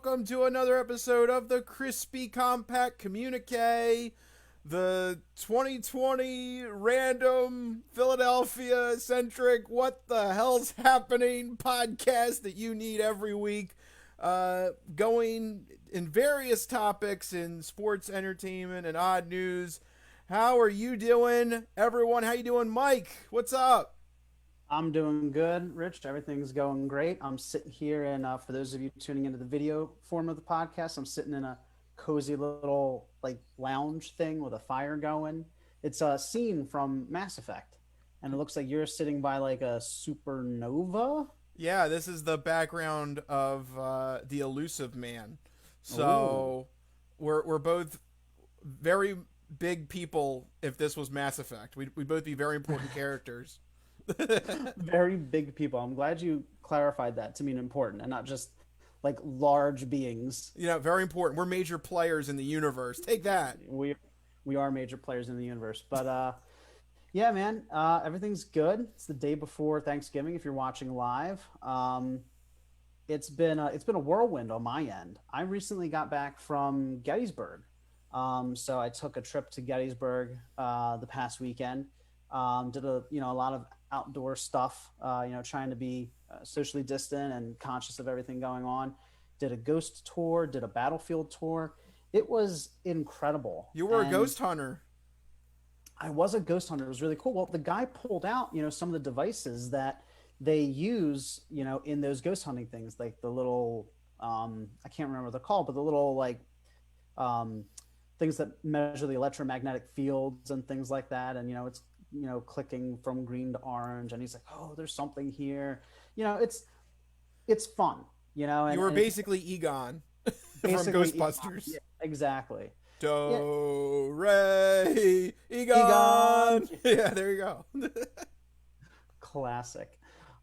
welcome to another episode of the Crispy Compact Communiqué, the 2020 random Philadelphia-centric what the hell's happening podcast that you need every week, going in various topics in sports, entertainment, and odd news. How are you doing, everyone? How you doing, Mike? What's up? I'm doing good, Rich. Everything's going great. I'm sitting here, and for those of you tuning into the video form of the podcast, I'm sitting in a cozy little like lounge thing with a fire going. It's a scene from Mass Effect, and it looks like you're sitting by like a supernova. Yeah, this is the background of the elusive man. Oh, So we're both very big people. If this was Mass Effect, we'd both be very important characters. very big people. I'm glad you clarified that to mean important and not just like large beings. Very important. We're major players in the universe. Take that. We are major players in the universe, but yeah, man. Everything's good. It's the day before Thanksgiving. If you're watching live, it's been a whirlwind on my end. I recently got back from Gettysburg, so I took a trip to Gettysburg the past weekend. Did a lot of outdoor stuff. Trying to be socially distant and conscious of everything going on. Did a ghost tour. Did a battlefield tour. It was incredible. You were a And ghost hunter. I was a ghost hunter. It was really cool. Well, the guy pulled out, some of the devices that they use, in those ghost hunting things, like the little, I can't remember what they're called, but the little like um, things that measure the electromagnetic fields and things like that. And it's clicking from green to orange, and he's like, oh, there's something here. It's fun, You were and if basically Egon from basically Ghostbusters. yeah, exactly. Yeah, Do Ray Egon. Egon. Yeah, there you go. Classic.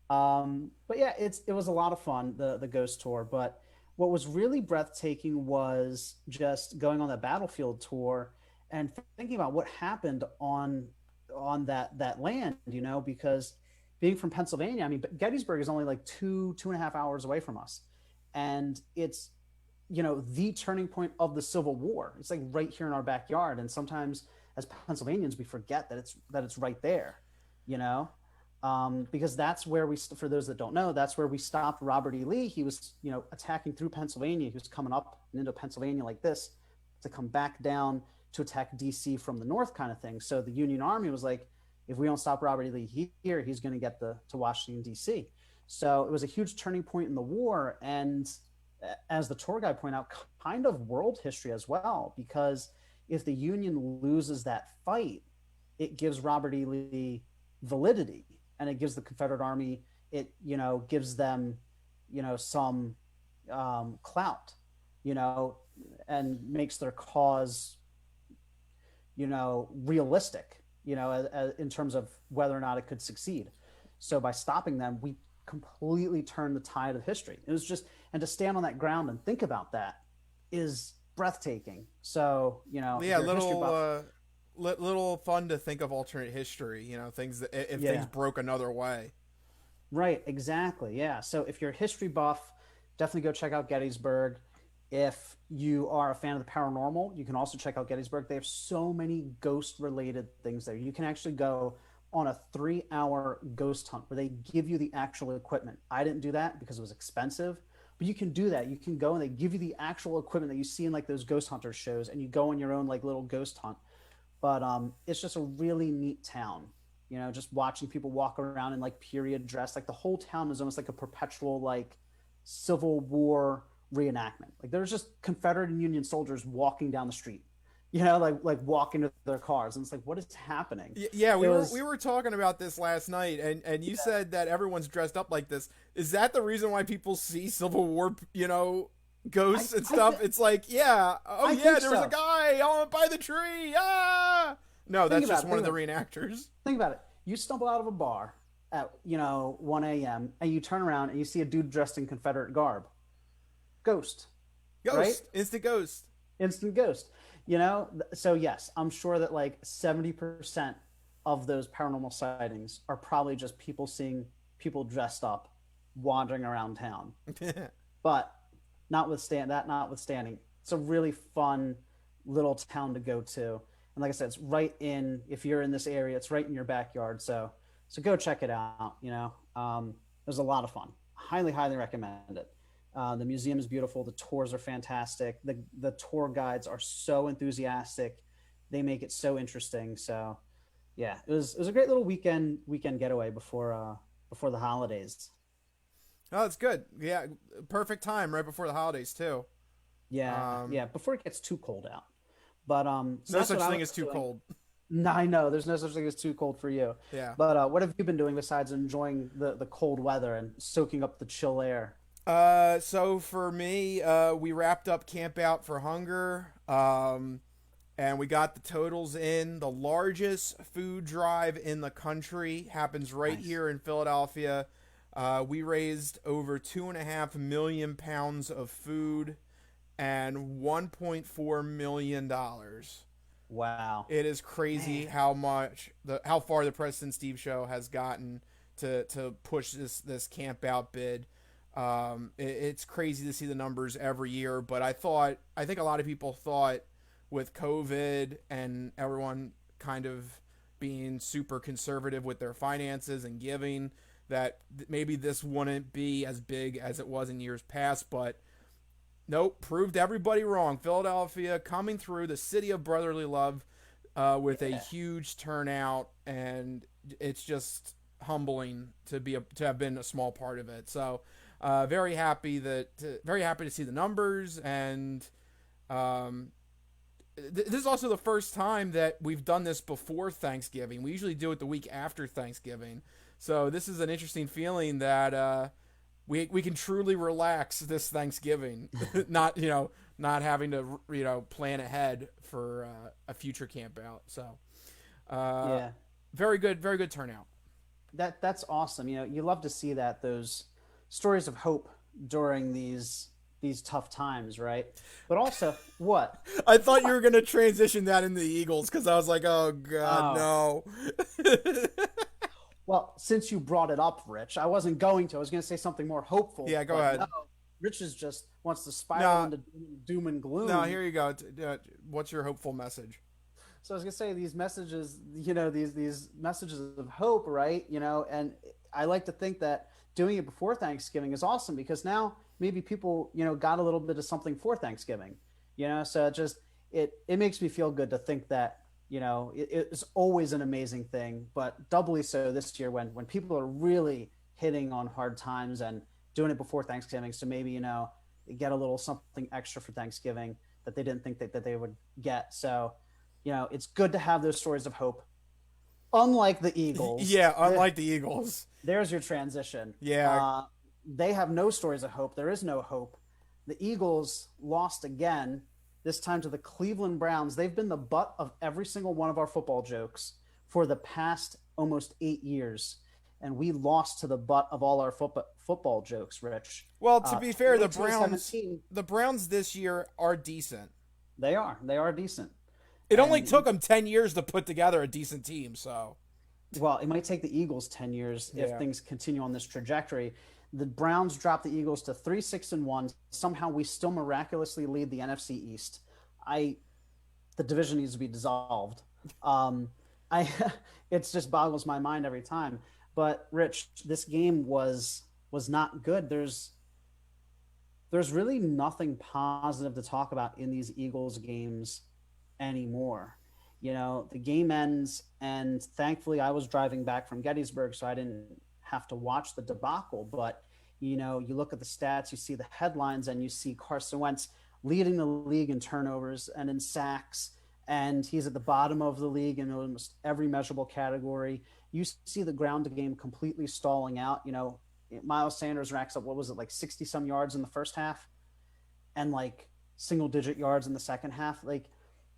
But yeah, it was a lot of fun, the ghost tour. But what was really breathtaking was just going on that battlefield tour and thinking about what happened on that land, because being from Pennsylvania, I mean, Gettysburg is only like 2.5 hours away from us, and it's the turning point of the Civil War. It's like right here in our backyard, and sometimes as Pennsylvanians we forget that it's right there, you know, because that's where for those that don't know, that's where we stopped Robert E. Lee. He was attacking through Pennsylvania. He was coming up and into Pennsylvania like this to come back down to attack DC from the north, kind of thing. So the Union Army was like, if we don't stop Robert E. Lee here, he's going to get to Washington DC. So it was a huge turning point in the war, and as the tour guide pointed out, kind of world history as well, because if the Union loses that fight, it gives Robert E. Lee validity, and it gives the Confederate Army, it gives them some clout, you know, and makes their cause realistic, in terms of whether or not it could succeed. So by stopping them, we completely turned the tide of history. It was just, and to stand on that ground and think about that is breathtaking. So, if Yeah, you're a history buff, little fun to think of alternate history. Things that if things yeah, broke another way. right, exactly. Yeah. So if you're a history buff, definitely go check out Gettysburg. If you are a fan of the paranormal, you can also check out Gettysburg. They have so many ghost related things there. You can actually go on a 3 hour ghost hunt where they give you the actual equipment. I didn't do that because it was expensive, but you can do that. You can go and they give you the actual equipment that you see in like those ghost hunter shows, and you go on your own like little ghost hunt. But it's just a really neat town. Just watching people walk around in like period dress, like the whole town is almost like a perpetual like Civil War reenactment. Like there's just Confederate and Union soldiers walking down the street, like walking to their cars, and it's like, what is happening? Yeah, It we was were talking about this last night, and you yeah, said that everyone's dressed up like this. Is that the reason why people see Civil War, I ghosts and I stuff? th- It's like, yeah, oh I yeah, think there was a so. guy on by the tree. Ah, no, Think that's about just it. one Think of the about it. reenactors. Think about it. You stumble out of a bar at 1 a.m. and you turn around and you see a dude dressed in Confederate garb. Ghost, right? Ghost, instant ghost. Instant ghost. So yes, I'm sure that like 70% of those paranormal sightings are probably just people seeing people dressed up wandering around town. But notwithstanding, it's a really fun little town to go to. And like I said, it's right in, if you're in this area, it's right in your backyard. So go check it out. It was a lot of fun. Highly, highly recommend it. The museum is beautiful. The tours are fantastic. The tour guides are so enthusiastic. They make it so interesting. So yeah, it was a great little weekend getaway before the holidays. Oh, that's good. Yeah, perfect time right before the holidays too. Yeah, Um, yeah, before it gets too cold out. But so no that's what such I thing was as too doing. cold. No, I know there's no such thing as too cold for you. Yeah. But what have you been doing besides enjoying the cold weather and soaking up the chill air? So for me, we wrapped up Camp Out for Hunger, and we got the totals in. The largest food drive in the country happens right Nice. here in Philadelphia. We raised over 2.5 million pounds of food and $1.4 million. Wow, It is crazy man. how far the President Steve Show has gotten to push this camp out bid. It's crazy to see the numbers every year, but I think a lot of people thought with COVID and everyone kind of being super conservative with their finances and giving that maybe this wouldn't be as big as it was in years past, but nope, proved everybody wrong. Philadelphia coming through, the city of brotherly love, with a Yeah. huge turnout, and it's just humbling to have been a small part of it. So, very happy to see the numbers, and um, this is also the first time that we've done this before Thanksgiving. We usually do it the week after Thanksgiving, so this is an interesting feeling that we can truly relax this Thanksgiving, not not having to plan ahead for a future camp out. So uh, Yeah, very good turnout. that's awesome. You love to see that, those stories of hope during these tough times, right? But also, what? I thought you What? were gonna transition that into the Eagles because I was like, oh god, Oh, no. well, since you brought it up, Rich, I wasn't going to. I was going to say something more hopeful, Yeah, go but no. ahead. Rich is just wants to spiral No, into doom and no. gloom. Here you go. What's your hopeful message? So I was gonna say these messages, these messages of hope, right? And I like to think that doing it before Thanksgiving is awesome because now maybe people, got a little bit of something for Thanksgiving. So it makes me feel good to think that, it's always an amazing thing, but doubly so this year when people are really hitting on hard times and doing it before Thanksgiving. So maybe, get a little something extra for Thanksgiving that they didn't think that they would get. So it's good to have those stories of hope. Unlike the Eagles, Yeah, unlike the Eagles. there's your transition. Yeah. They have no stories of hope. There is no hope. The Eagles lost again, this time to the Cleveland Browns. They've been the butt of every single one of our football jokes for the past almost 8 years. And we lost to the butt of all our football jokes, Rich. Well, to be fair, 22-17. the Browns this year are decent. They are decent. It only And took them 10 years to put together a decent team. So well, it might take the Eagles 10 years if yeah, things continue on this trajectory. The Browns dropped the Eagles to 3-6-1. Somehow we still miraculously lead the NFC East. I The division needs to be dissolved. I it just boggles my mind every time. But Rich, this game was not good. There's really nothing positive to talk about in these Eagles games anymore. The game ends, and thankfully, I was driving back from Gettysburg, so I didn't have to watch the debacle. But you look at the stats, you see the headlines, and you see Carson Wentz leading the league in turnovers and in sacks, and he's at the bottom of the league in almost every measurable category. You see the ground game completely stalling out. Miles Sanders racks up, what was it, like 60 some yards in the first half and like single digit yards in the second half. Like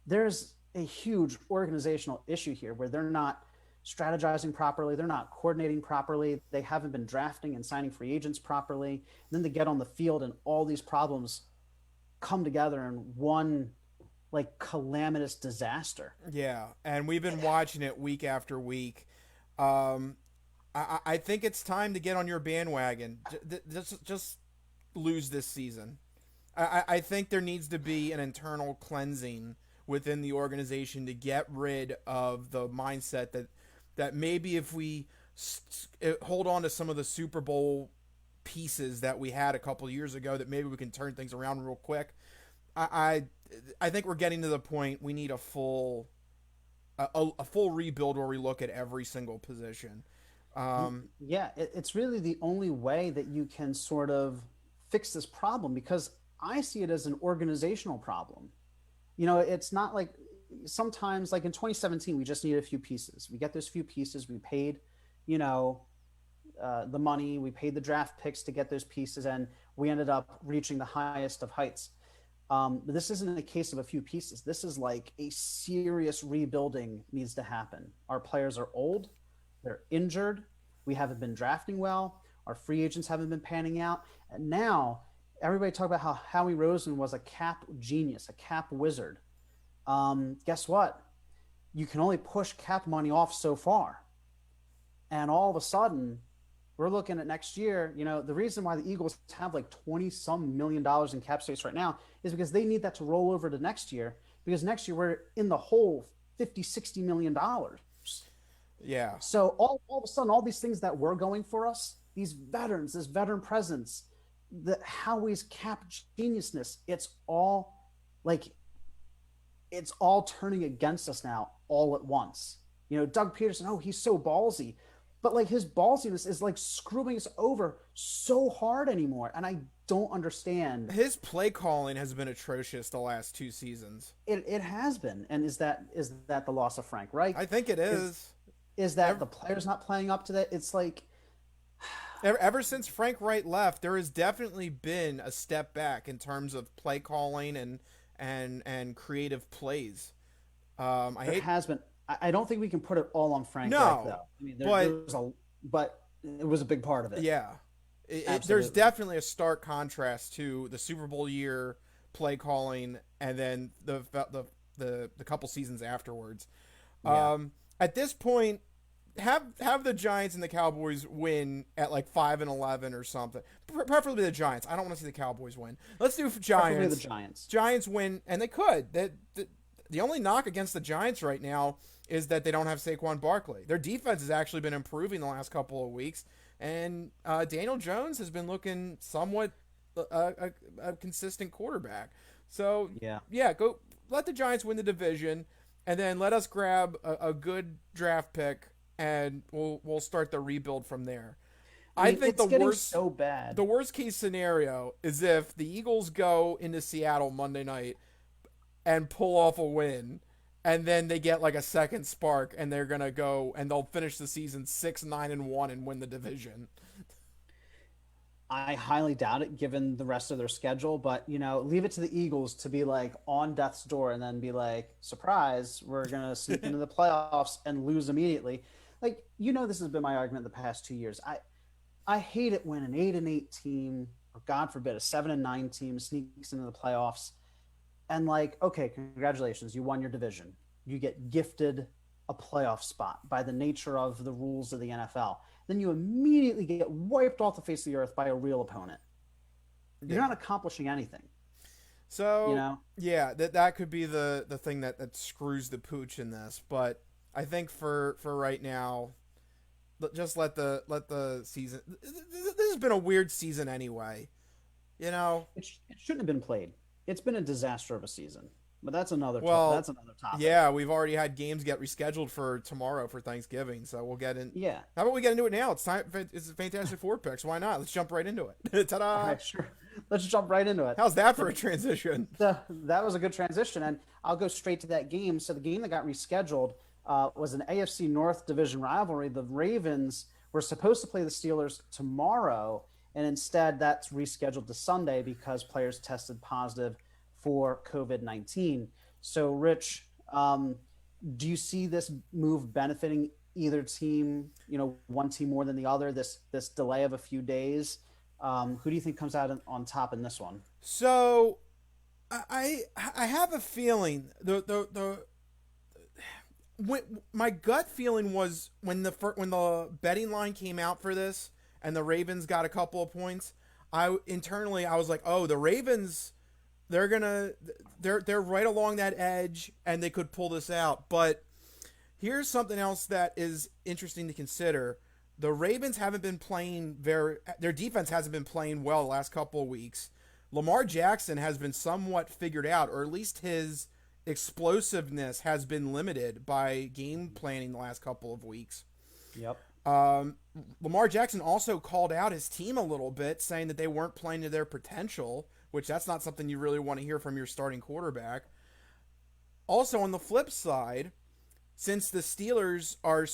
there's a huge organizational issue here where they're not strategizing properly. They're not coordinating properly. They haven't been drafting and signing free agents properly. And then they get on the field and all these problems come together in one like calamitous disaster. yeah, and we've been watching it week after week. Um, I think it's time to get on your bandwagon. Just lose this season. I think there needs to be an internal cleansing within the organization to get rid of the mindset that maybe if we hold on to some of the Super Bowl pieces that we had a couple years ago, that maybe we can turn things around real quick. I I think we're getting to the point we need a full rebuild where we look at every single position. Yeah, it's really the only way that you can sort of fix this problem because I see it as an organizational problem. It's not like sometimes, like in 2017, we just needed a few pieces. We get those few pieces, we paid, you know, the money, we paid the draft picks to get those pieces, and we ended up reaching the highest of heights. But this isn't a case of a few pieces. This is like a serious rebuilding needs to happen. Our players are old, they're injured, we haven't been drafting well, our free agents haven't been panning out, and now everybody talk about how Howie Roseman was a cap genius, a cap wizard. Guess what? You can only push cap money off so far. And all of a sudden, we're looking at next year. The reason why the Eagles have like 20 some $million in cap space right now is because they need that to roll over to next year, because next year we're in the hole 50, $60 million. Yeah. So all of a sudden, all these things that were going for us, these veterans, this veteran presence, the Howie's cap geniusness, it's all turning against us now all at once. Doug Peterson, oh, he's so ballsy. But like his ballsiness is like screwing us over so hard anymore. And I don't understand. His play calling has been atrocious the last 2 seasons. It has been. And is that the loss of Frank Reich? I think it is. Is that the players not playing up to that? It's like ever since Frank Reich left, there has definitely been a step back in terms of play calling and creative plays. It has been. I don't think we can put it all on Frank Reich, though. I mean, but it was a big part of it. Yeah. There's definitely a stark contrast to the Super Bowl year play calling and then the couple seasons afterwards. Yeah. At this point, have the Giants and the Cowboys win at like 5-11 or something. Preferably the Giants. I don't want to see the Cowboys win. Let's do Giants. Preferably the Giants. Giants win, and they could. The only knock against the Giants right now is that they don't have Saquon Barkley. Their defense has actually been improving the last couple of weeks, and Daniel Jones has been looking somewhat a consistent quarterback. So go let the Giants win the division, and then let us grab a good draft pick, and we'll start the rebuild from there. I think the worst case scenario is if the Eagles go into Seattle Monday night and pull off a win, and then they get like a second spark, and they're gonna go and they'll finish the season 6-9-1 and win the division. I highly doubt it, given the rest of their schedule. But leave it to the Eagles to be like on death's door, and then be like, "Surprise, we're gonna sneak into the playoffs and lose immediately." Like this has been my argument the past 2 years. I hate it when an 8-8 team, or God forbid, a 7-9 team sneaks into the playoffs. And like, okay, congratulations, you won your division. You get gifted a playoff spot by the nature of the rules of the NFL. Then you immediately get wiped off the face of the earth by a real opponent. You're not accomplishing anything. So, that could be the thing that screws the pooch in this. But I think for right now, just let the season. This has been a weird season anyway. It shouldn't have been played. It's been a disaster of a season, but that's another topic. Yeah, we've already had games get rescheduled for tomorrow for Thanksgiving, so we'll get in. Yeah. How about we get into it now? It's time. It's a Fantastic Four picks. Why not? Let's jump right into it. Ta-da! All right, sure. Let's jump right into it. How's that for a transition? That was a good transition, and I'll go straight to that game. So the game that got rescheduled was an AFC North division rivalry. The Ravens were supposed to play the Steelers tomorrow, and instead that's rescheduled to Sunday because players tested positive for COVID-19. So, Rich, do you see this move benefiting either team, one team more than the other, this delay of a few days? Who do you think comes out on top in this one? So, I have a feeling my gut feeling was when the betting line came out for this and the Ravens got a couple of points, I was like, oh, the Ravens they're gonna they're right along that edge, and they could pull this out. But here's something else that is interesting to consider. The Ravens haven't been playing their defense hasn't been playing well the last couple of weeks. Lamar Jackson has been somewhat figured out, or at least his explosiveness has been limited by game planning the last couple of weeks. Yep. Um, Lamar Jackson also called out his team a little bit, saying that they weren't playing to their potential, which that's not something you really want to hear from your starting quarterback. Also, on the flip side, since the Steelers are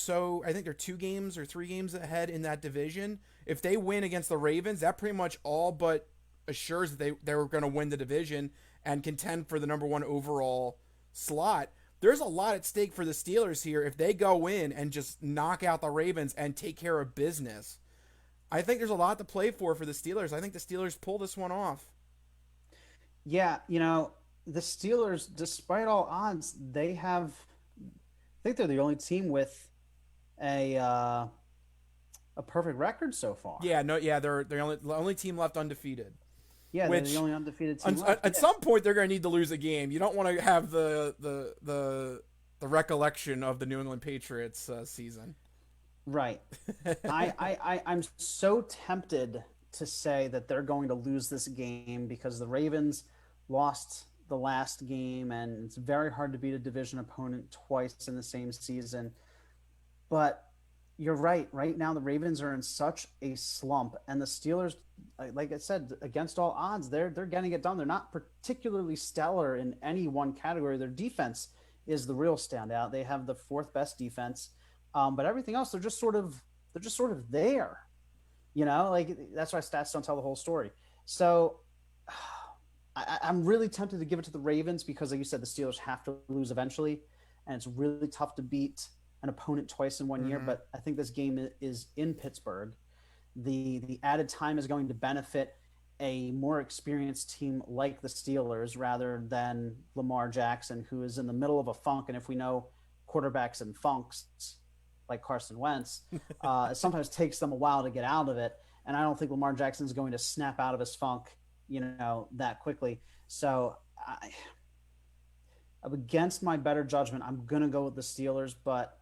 I think they're 2 games or 3 games ahead in that division, if they win against the Ravens, that pretty much all but assures that they were going to win the division and contend for the number 1 overall slot. There's a lot at stake for the Steelers here if they go in and just knock out the Ravens and take care of business. I think there's a lot to play for the Steelers. I think the Steelers pull this one off. Yeah, the Steelers, despite all odds, I think they're the only team with a uh, a perfect record so far. Yeah, no, yeah, they're the only team left undefeated. Yeah, they're the Which only undefeated team left. at Yeah. some point they're going to need to lose a game. You don't want to have the recollection of the New England Patriots season. Right. I'm so tempted to say that they're going to lose this game because the Ravens lost the last game, and it's very hard to beat a division opponent twice in the same season. But you're right. Right now, the Ravens are in such a slump, and the Steelers, like I said, against all odds, they're getting it done. They're not particularly stellar in any one category. Their defense is the real standout. They have the 4th best defense, but everything else, they're just sort of there. Like that's why stats don't tell the whole story. So I'm really tempted to give it to the Ravens because, like you said, the Steelers have to lose eventually, and it's really tough to beat an opponent twice in one year. But I think this game is in Pittsburgh. The added time is going to benefit a more experienced team like the Steelers rather than Lamar Jackson, who is in the middle of a funk. And if we know quarterbacks in funks like Carson Wentz, it sometimes takes them a while to get out of it. And I don't think Lamar Jackson is going to snap out of his funk, that quickly. So I'm against my better judgment. I'm going to go with the Steelers, but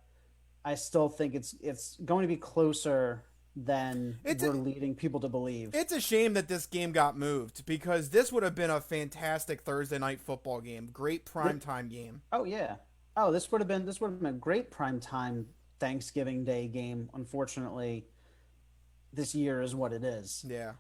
I still think it's going to be closer than we're leading people to believe. It's a shame that this game got moved because this would have been a fantastic Thursday night football game. Great primetime game. Oh yeah. Oh, this would have been a great primetime Thanksgiving Day game. Unfortunately, this year is what it is. Yeah.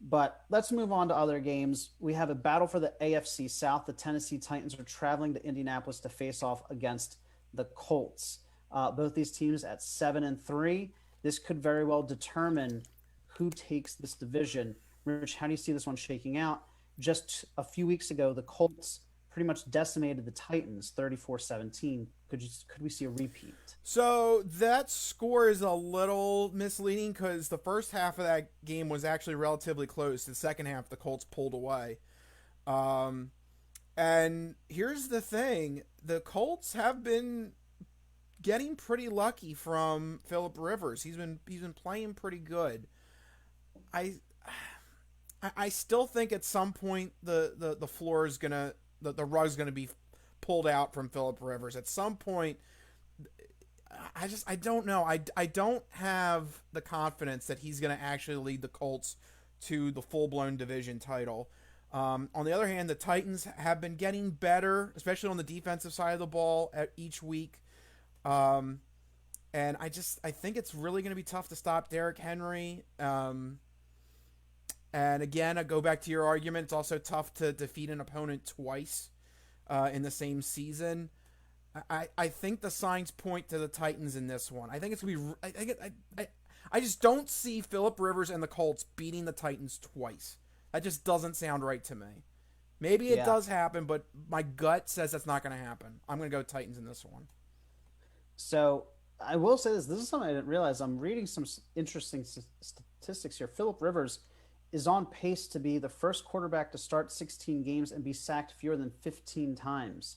But let's move on to other games. We have a battle for the AFC South. The Tennessee Titans are traveling to Indianapolis to face off against the Colts. Both these teams at 7-3. This could very well determine who takes this division. Rich, how do you see this one shaking out? Just a few weeks ago, the Colts pretty much decimated the Titans 34-17. Could we see a repeat? So that score is a little misleading because the first half of that game was actually relatively close. The second half, the Colts pulled away. And here's the thing. The Colts have been getting pretty lucky from Phillip Rivers. He's been playing pretty good. I still think at some point the floor is gonna the rug's gonna be pulled out from Phillip Rivers. At some point, I don't know. I don't have the confidence that he's gonna actually lead the Colts to the full blown division title. On the other hand, the Titans have been getting better, especially on the defensive side of the ball at each week. And I think it's really going to be tough to stop Derrick Henry. And again, I go back to your argument. It's also tough to defeat an opponent twice in the same season. I think the signs point to the Titans in this one. I think it's going to be. I just don't see Phillip Rivers and the Colts beating the Titans twice. That just doesn't sound right to me. Maybe it does happen, but my gut says that's not going to happen. I'm going to go Titans in this one. So I will say this. This is something I didn't realize. I'm reading some interesting statistics here. Phillip Rivers is on pace to be the first quarterback to start 16 games and be sacked fewer than 15 times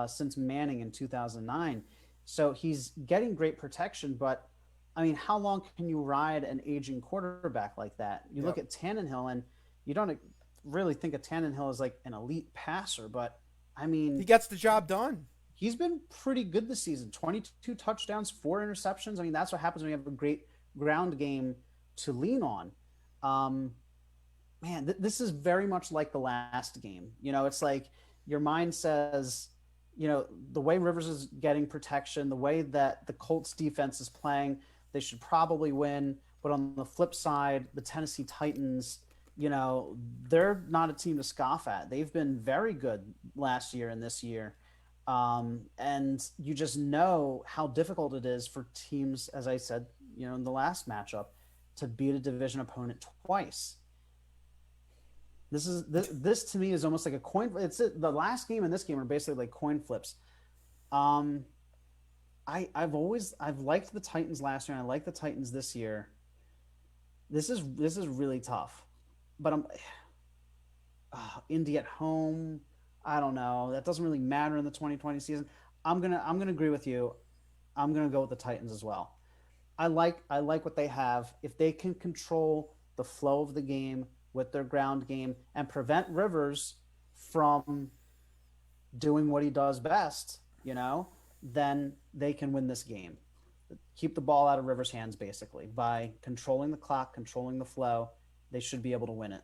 since Manning in 2009. So he's getting great protection, but I mean, how long can you ride an aging quarterback like that? You look at Tannehill, and you don't really think of Tannenhill as like an elite passer, but I He mean, gets the job done. he's been pretty good this season. 22 touchdowns, 4 interceptions. I mean, that's what happens when you have a great ground game to lean on. Um, Man, this is very much like the last game. It's like your mind says, the way Rivers is getting protection, the way that the Colts defense is playing, they should probably win. But on the flip side, the Tennessee Titans, they're not a team to scoff at. They've been very good last year and this year. And you just know how difficult it is for teams, as I said, in the last matchup, to beat a division opponent twice. This to me is almost like a coin. It's the last game and this game are basically like coin flips. Um, I've liked the Titans last year and I like the Titans this year. This is really tough, but Indy at home. I don't know. That doesn't really matter in the 2020 season. I'm gonna agree with you. I'm gonna go with the Titans as well. I like what they have. If they can control the flow of the game with their ground game and prevent Rivers from doing what he does best, then they can win this game. Keep the ball out of Rivers' hands basically by controlling the clock, controlling the flow. They should be able to win it.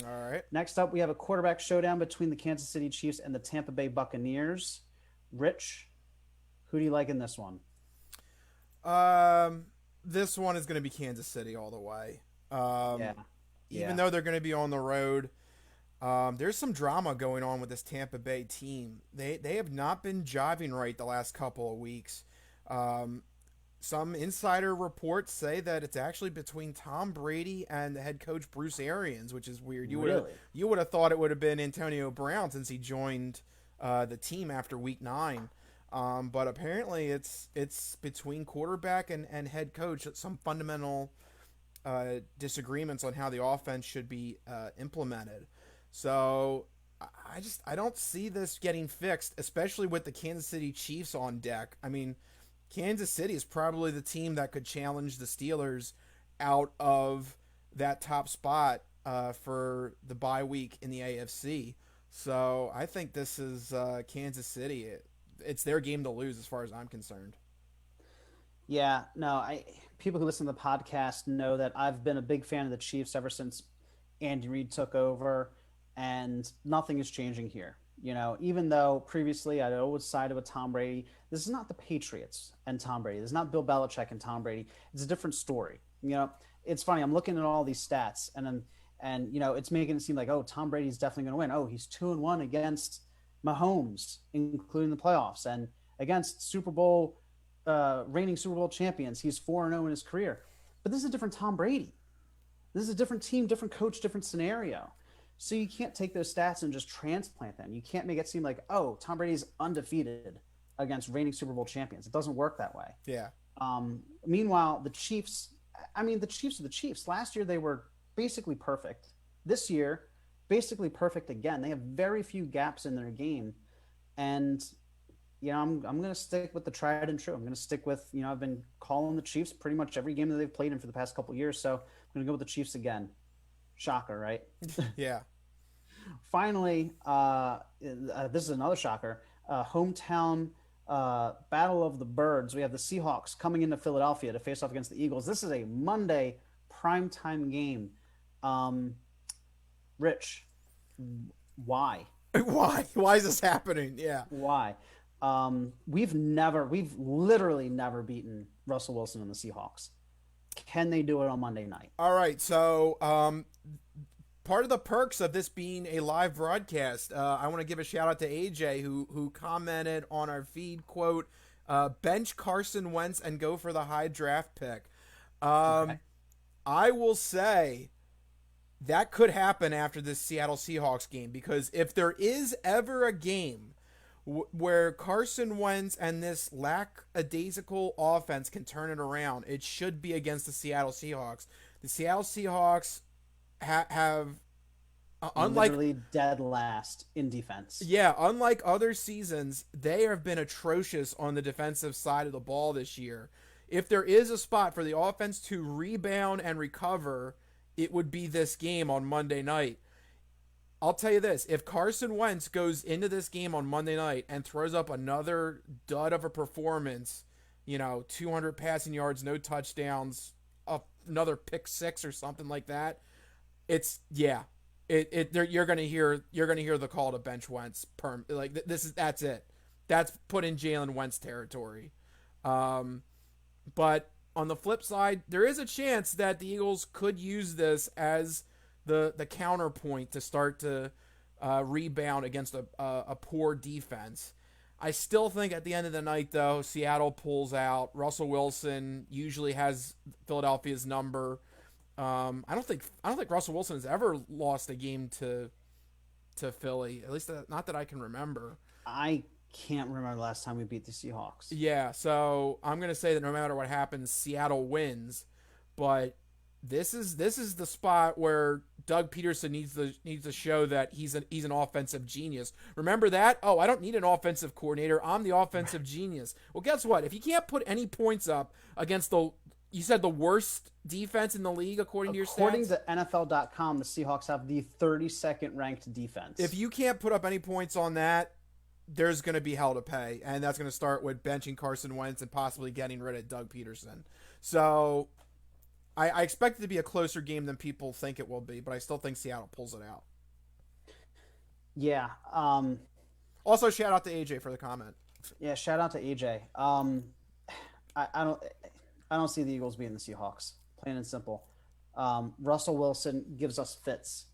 All right. Next up, we have a quarterback showdown between the Kansas City Chiefs and the Tampa Bay Buccaneers. Rich, who do you like in this one? This one is going to be Kansas City all the way. Yeah. Even though they're going to be on the road, there's some drama going on with this Tampa Bay team. They have not been jiving right the last couple of weeks. Some insider reports say that it's actually between Tom Brady and the head coach Bruce Arians, which is weird. You would have thought it would have been Antonio Brown since he joined the team after Week 9. But apparently it's between quarterback and head coach. Some fundamental disagreements on how the offense should be implemented. So I don't see this getting fixed, especially with the Kansas City Chiefs on deck. I mean, Kansas City is probably the team that could challenge the Steelers out of that top spot for the bye week in the AFC. So I think this is Kansas City. It's their game to lose as far as I'm concerned. Yeah, no, people who listen to the podcast know that I've been a big fan of the Chiefs ever since Andy Reid took over, and nothing is changing here. Even though previously I'd always sided with Tom Brady, this is not the Patriots and Tom Brady. This is not Bill Belichick and Tom Brady. It's a different story. It's funny. I'm looking at all these stats, and it's making it seem like, oh, Tom Brady's definitely going to win. Oh, he's 2-1 against Mahomes, including the playoffs, and against reigning Super Bowl champions. He's 4-0 in his career. But this is a different Tom Brady. This is a different team, different coach, different scenario. So you can't take those stats and just transplant them. You can't make it seem like, oh, Tom Brady's undefeated against reigning Super Bowl champions. It doesn't work that way. Yeah. Meanwhile, the Chiefs are the Chiefs. Last year, they were basically perfect. This year, basically perfect again. They have very few gaps in their game. And, I'm going to stick with the tried and true. I'm going to stick with, I've been calling the Chiefs pretty much every game that they've played in for the past couple of years. So I'm going to go with the Chiefs again. Shocker, right? Yeah. Finally, this is another shocker. Hometown Battle of the Birds. We have the Seahawks coming into Philadelphia to face off against the Eagles. This is a Monday primetime game. Rich, why? Why is this happening? Yeah. Why? We've literally never beaten Russell Wilson and the Seahawks. Can they do it on Monday night? All right. So, part of the perks of this being a live broadcast, I want to give a shout out to AJ who commented on our feed, quote, bench Carson Wentz and go for the high draft pick. Okay. I will say that could happen after this Seattle Seahawks game, because if there is ever a game where Carson Wentz and this lackadaisical offense can turn it around, it should be against the Seattle Seahawks. The Seattle Seahawks have literally dead last in defense. Yeah, unlike other seasons, they have been atrocious on the defensive side of the ball this year. If there is a spot for the offense to rebound and recover, it would be this game on Monday night. I'll tell you this: if Carson Wentz goes into this game on Monday night and throws up another dud of a performance, 200 passing yards, no touchdowns, another pick six or something like that, it's yeah, you're gonna hear the call to bench Wentz. That's it. That's put in Jalen Wentz territory. But on the flip side, there is a chance that the Eagles could use this as the counterpoint to start to rebound against a poor defense. I still think at the end of the night, though, Seattle pulls out. Russell Wilson usually has Philadelphia's number. I don't think Russell Wilson has ever lost a game to Philly. At least not that I can remember. I can't remember the last time we beat the Seahawks. Yeah, so I'm gonna say that no matter what happens, Seattle wins. But this is the spot where Doug Peterson needs to show that he's an offensive genius. Remember that? Oh, I don't need an offensive coordinator. I'm the offensive genius. Well, guess what? If you can't put any points up against the worst defense in the league according to your stats. According to NFL.com, the Seahawks have the 32nd ranked defense. If you can't put up any points on that, there's going to be hell to pay, and that's going to start with benching Carson Wentz and possibly getting rid of Doug Peterson. So I expect it to be a closer game than people think it will be, but I still think Seattle pulls it out. Yeah. Also, shout out to AJ for the comment. Yeah, shout out to AJ. I don't see the Eagles beating the Seahawks. Plain and simple. Russell Wilson gives us fits.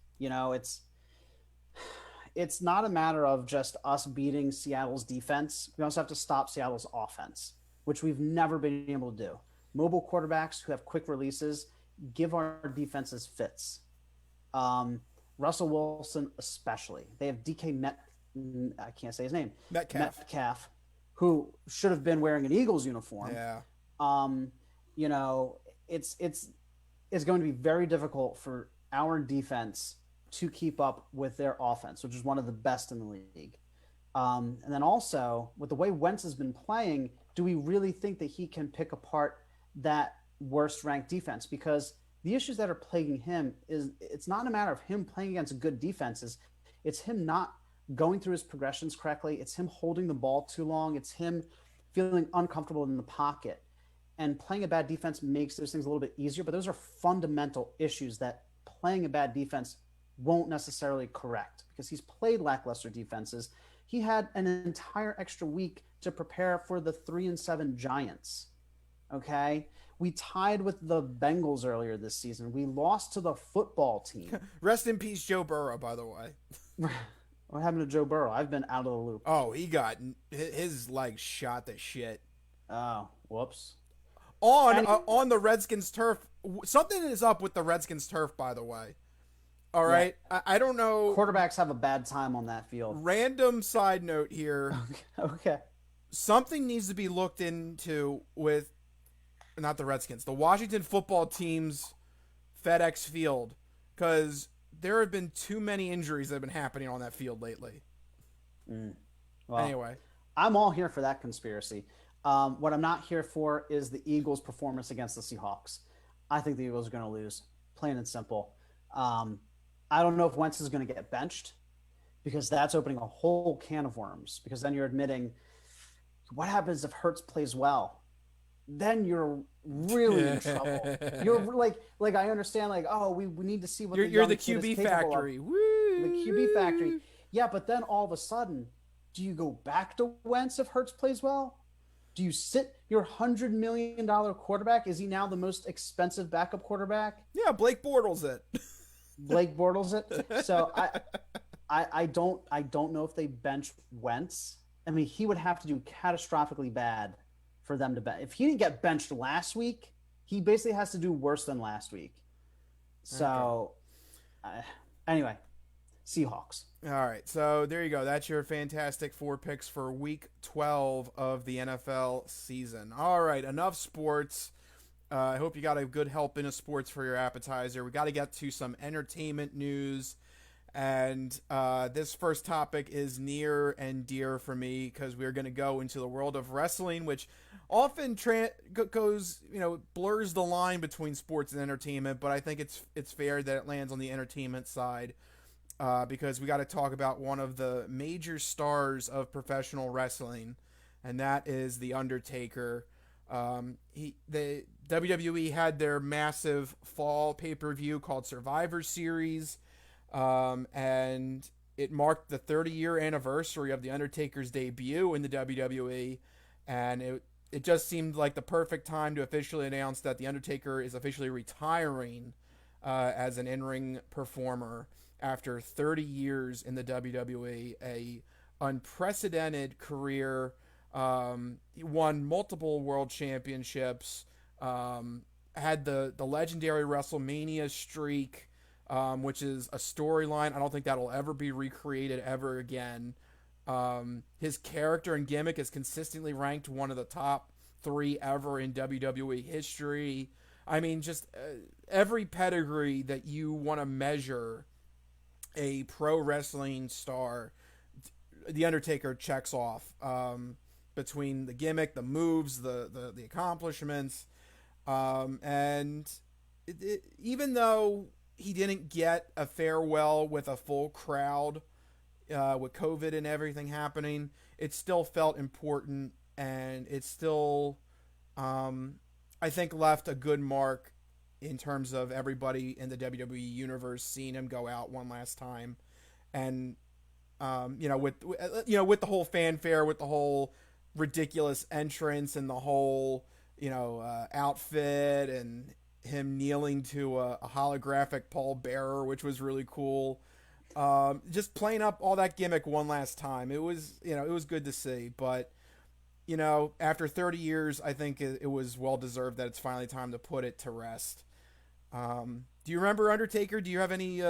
It's not a matter of just us beating Seattle's defense. We also have to stop Seattle's offense, which we've never been able to do. Mobile quarterbacks who have quick releases give our defenses fits. Russell Wilson especially. They have I can't say his name. Metcalf, who should have been wearing an Eagles uniform. Yeah. It's going to be very difficult for our defense to keep up with their offense, which is one of the best in the league. And then also, with the way Wentz has been playing, do we really think that he can pick apart that worst-ranked defense? Because the issues that are plaguing him it's not a matter of him playing against good defenses. It's him not going through his progressions correctly. It's him holding the ball too long. It's him feeling uncomfortable in the pocket. And playing a bad defense makes those things a little bit easier, but those are fundamental issues that playing a bad defense won't necessarily correct, because he's played lackluster defenses. He had an entire extra week to prepare for the 3-7 Giants. Okay? We tied with the Bengals earlier this season. We lost to the football team. Rest in peace, Joe Burrow, by the way. What happened to Joe Burrow? I've been out of the loop. Oh, he got his leg shot to shit. Oh, whoops. On the Redskins turf. Something is up with the Redskins turf, by the way. All right. Yeah. I don't know. Quarterbacks have a bad time on that field. Random side note here. Okay. Something needs to be looked into with, not the Redskins, the Washington football team's FedEx Field, because there have been too many injuries that have been happening on that field lately. Well, anyway. I'm all here for that conspiracy. What I'm not here for is the Eagles' performance against the Seahawks. I think the Eagles are going to lose, plain and simple. I don't know if Wentz is going to get benched, because that's opening a whole can of worms, because then you're admitting, what happens if Hurts plays well? Then you're really in trouble. You're like I understand, we need to see what you're the QB factory. Woo! The QB factory. Yeah, but then all of a sudden, do you go back to Wentz if Hurts plays well? Do you sit your $100 million quarterback? Is he now the most expensive backup quarterback? Yeah, Blake Bortles it. Blake Bortles it. So I don't know if they bench Wentz. I mean, he would have to do catastrophically bad for them to bench. If he didn't get benched last week, he basically has to do worse than last week. So, anyway, Seahawks. All right, so there you go. That's your fantastic 4 picks for Week 12 of the NFL season. All right, enough sports. I hope you got a good help in sports for your appetizer. We got to get to some entertainment news. And this first topic is near and dear for me, because we're going to go into the world of wrestling, which often goes, blurs the line between sports and entertainment. But I think it's fair that it lands on the entertainment side. because we got to talk about one of the major stars of professional wrestling, and that is the Undertaker. The WWE had their massive fall pay per view called Survivor Series, and it marked the 30-year anniversary of the Undertaker's debut in the WWE, and it just seemed like the perfect time to officially announce that the Undertaker is officially retiring as an in-ring performer after 30 years in the WWE, a unprecedented career. He won multiple world championships. Had the legendary WrestleMania streak, which is a storyline. I don't think that'll ever be recreated ever again. His character and gimmick is consistently ranked one of the top three ever in WWE history. I mean, just every pedigree that you want to measure a pro wrestling star, the Undertaker checks off. Between the gimmick, the moves, the accomplishments, and even though he didn't get a farewell with a full crowd, with COVID and everything happening, it still felt important, and it still, I think, left a good mark in terms of everybody in the WWE universe seeing him go out one last time, and with the whole fanfare, with the whole ridiculous entrance and the whole outfit, and him kneeling to a holographic Paul Bearer, which was really cool. Just playing up all that gimmick one last time. It was good to see, but after 30 years, I think it was well deserved that it's finally time to put it to rest. Do you remember Undertaker? Do you have any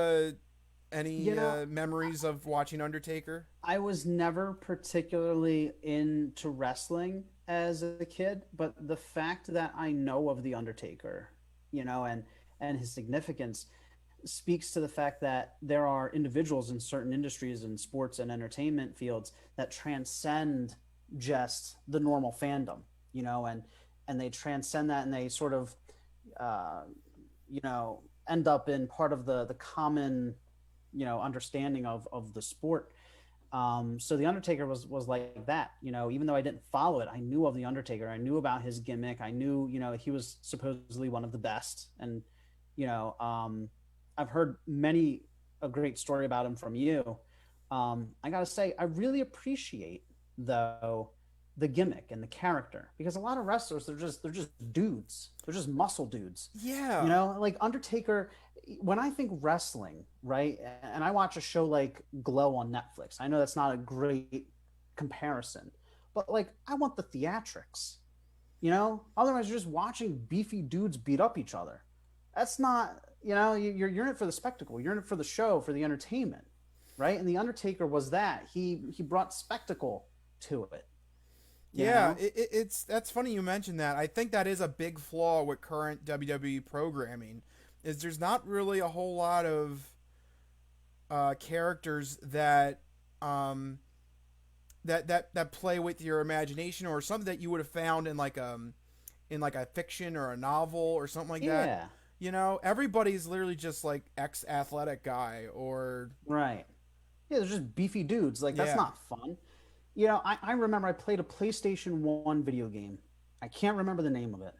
memories of watching Undertaker? I was never particularly into wrestling as a kid, but the fact that I know of the Undertaker, and his significance speaks to the fact that there are individuals in certain industries and sports and entertainment fields that transcend just the normal fandom, and they transcend that, and they sort of end up in part of the common understanding of the sport. So the Undertaker was like that. Even though I didn't follow it, I knew of the Undertaker. I knew about his gimmick. I knew he was supposedly one of the best, and I've heard a great story about him from you. I gotta say, I really appreciate, though, the gimmick and the character, because a lot of wrestlers, they're just dudes. They're just muscle dudes. Yeah. Like Undertaker. When I think wrestling, right, and I watch a show like Glow on Netflix, I know that's not a great comparison, but like I want the theatrics, Otherwise, you're just watching beefy dudes beat up each other. That's not, you're in it for the spectacle. You're in it for the show, for the entertainment, right? And the Undertaker was that. He brought spectacle to it. Yeah, that's funny you mentioned that. I think that is a big flaw with current WWE programming. Is there's not really a whole lot of characters that that play with your imagination, or something that you would have found in like a fiction or a novel or something like that. Everybody's literally just like ex-athletic guy, or right. Yeah, they're just beefy dudes. Like, that's not fun. I remember I played a PlayStation 1 video game. I can't remember the name of it,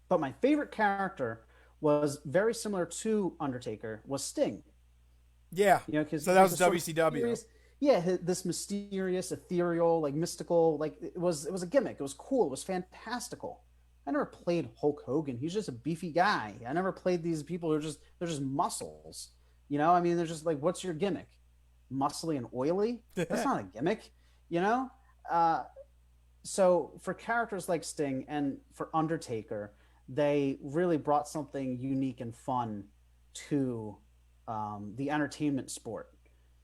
but my favorite character was very similar to Undertaker, was Sting. Yeah. So that was WCW. This mysterious, ethereal, like mystical, like it was a gimmick. It was cool. It was fantastical. I never played Hulk Hogan. He's just a beefy guy. I never played these people who they're just muscles. They're just like, what's your gimmick? Muscly and oily? That's not a gimmick, So for characters like Sting and for Undertaker, they really brought something unique and fun to the entertainment sport,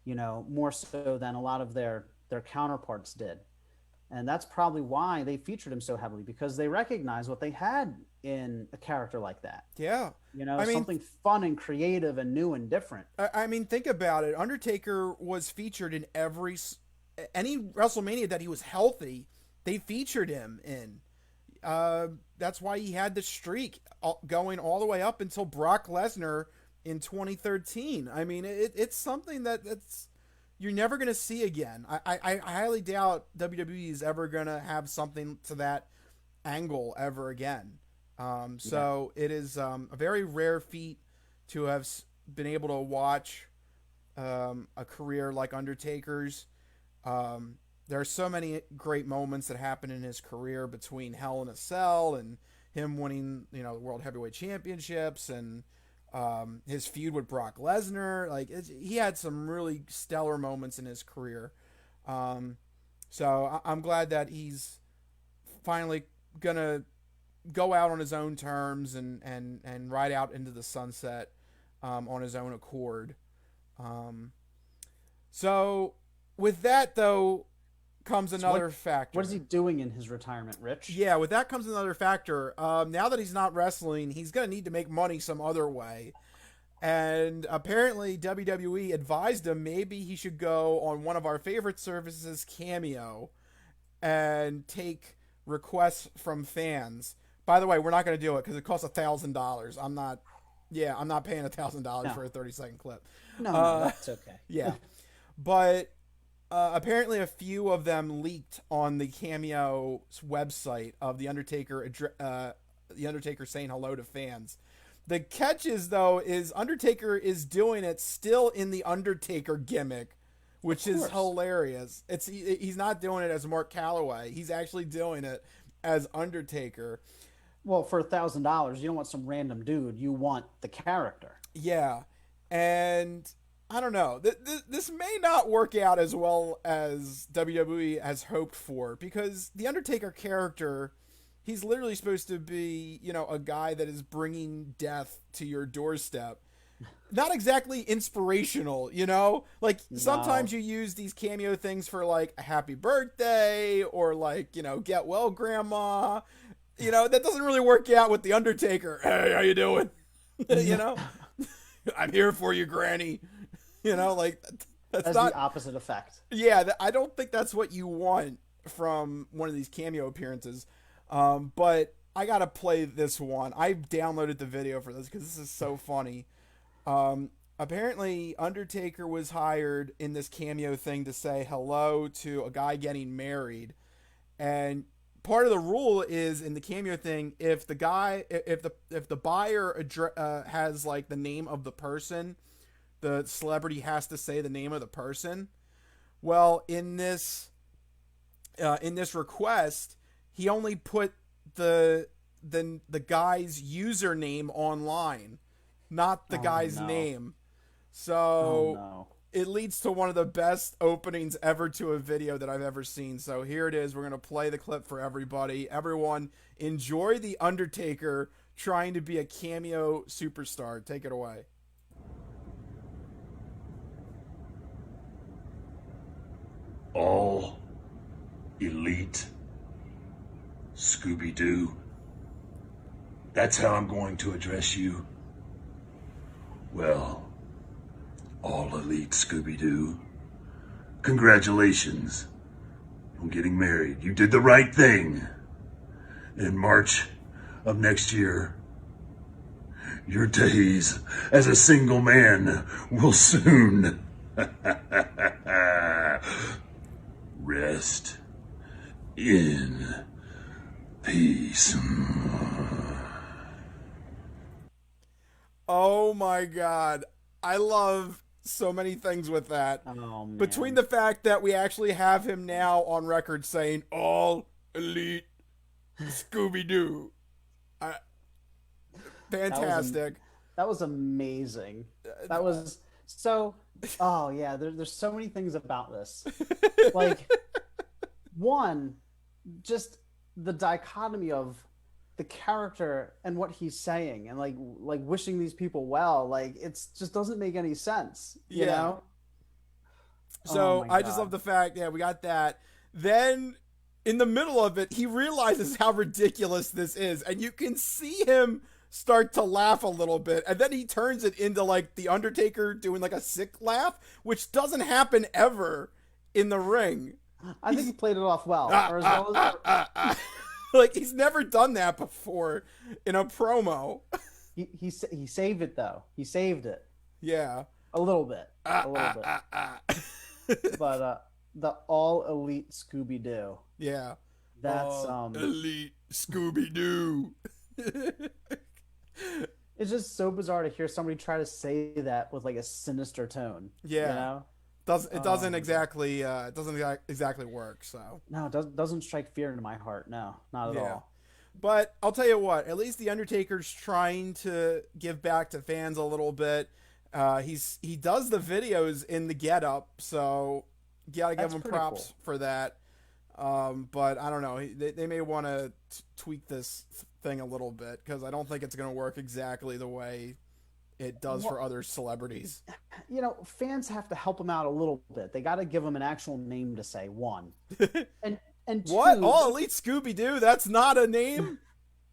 more so than a lot of their counterparts did. And that's probably why they featured him so heavily, because they recognized what they had in a character like that. Yeah. Something fun and creative and new and different. I mean, think about it. Undertaker was featured in any WrestleMania that he was healthy, they featured him in. That's why he had the streak going all the way up until Brock Lesnar in 2013. I mean, it's something that's you're never going to see again. I highly doubt WWE is ever going to have something to that angle ever again. So it is a very rare feat to have been able to watch a career like Undertaker's. There are so many great moments that happen in his career between Hell in a Cell and him winning, World Heavyweight Championships and his feud with Brock Lesnar. Like he had some really stellar moments in his career. So I'm glad that he's finally gonna go out on his own terms and ride out into the sunset on his own accord. So with that though comes another factor. What is he doing in his retirement, Rich? Yeah, with that comes another factor. Now that he's not wrestling, he's going to need to make money some other way. And apparently WWE advised him maybe he should go on one of our favorite services, Cameo, and take requests from fans. By the way, we're not going to do it because it costs $1,000. I'm not paying $1,000 for a 30-second clip. No, that's okay. Yeah. But apparently a few of them leaked on the Cameo website of the Undertaker saying hello to fans. The catch is, though, is Undertaker is doing it still in the Undertaker gimmick, which is hilarious. He's not doing it as Mark Calloway. He's actually doing it as Undertaker. Well, for $1,000, you don't want some random dude. You want the character. Yeah. And I don't know. This may not work out as well as WWE has hoped for, because the Undertaker character, he's literally supposed to be, a guy that is bringing death to your doorstep. Not exactly inspirational, Like, sometimes you use these cameo things for, like, a happy birthday or, like, get well, grandma. That doesn't really work out with the Undertaker. Hey, how you doing? I'm here for you, granny. Like that's not the opposite effect. Yeah, I don't think that's what you want from one of these cameo appearances. But I gotta play this one. I downloaded the video for this because this is so funny. Apparently, Undertaker was hired in this cameo thing to say hello to a guy getting married, and part of the rule is in the cameo thing, if the buyer has like the name of the person, the celebrity has to say the name of the person. Well, in this request, he only put the guy's username online, not the guy's name. So it leads to one of the best openings ever to a video that I've ever seen. So here it is. We're going to play the clip for everybody. Everyone, enjoy the Undertaker trying to be a cameo superstar. Take it away. All Elite Scooby-Doo. That's how I'm going to address you. Well, All Elite Scooby-Doo, congratulations on getting married. You did the right thing. In March of next year, your days as a single man will soon rest in peace. Oh my God. I love so many things with that. Oh, man. Between the fact that we actually have him now on record saying All Elite Scooby-Doo. Fantastic. That was amazing. That was so... Oh, yeah. There's so many things about this. Like, one, just the dichotomy of the character and what he's saying and like wishing these people well. Like, it's just doesn't make any sense, you know? So I just love the fact, we got that. Then in the middle of it, he realizes how ridiculous this is. And you can see him start to laugh a little bit, and then he turns it into like the Undertaker doing like a sick laugh, which doesn't happen ever in the ring. I think he played it off well. Or as well as like he's never done that before in a promo. He saved it though. He saved it Yeah. a little bit, Ah, a little ah, bit. ah, ah. But the all elite Scooby Doo. Yeah. That's Elite Scooby Doo. it's just so bizarre to hear somebody try to say that with like a sinister tone. You Yeah. know? It Oh doesn't my God. exactly exactly work. So No, it doesn't strike fear into my heart. No, not at yeah. all. But I'll tell you what, at least the Undertaker's trying to give back to fans a little bit. He does the videos in the get up, so you gotta give That's him pretty props cool. for that. But I don't know, they may want to tweak this thing a little bit because I don't think it's going to work exactly the way it does for Well, other celebrities. fans have to help him out a little bit. They got to give him an actual name to say. One, and What? two, All Elite Scooby Doo? That's not a name?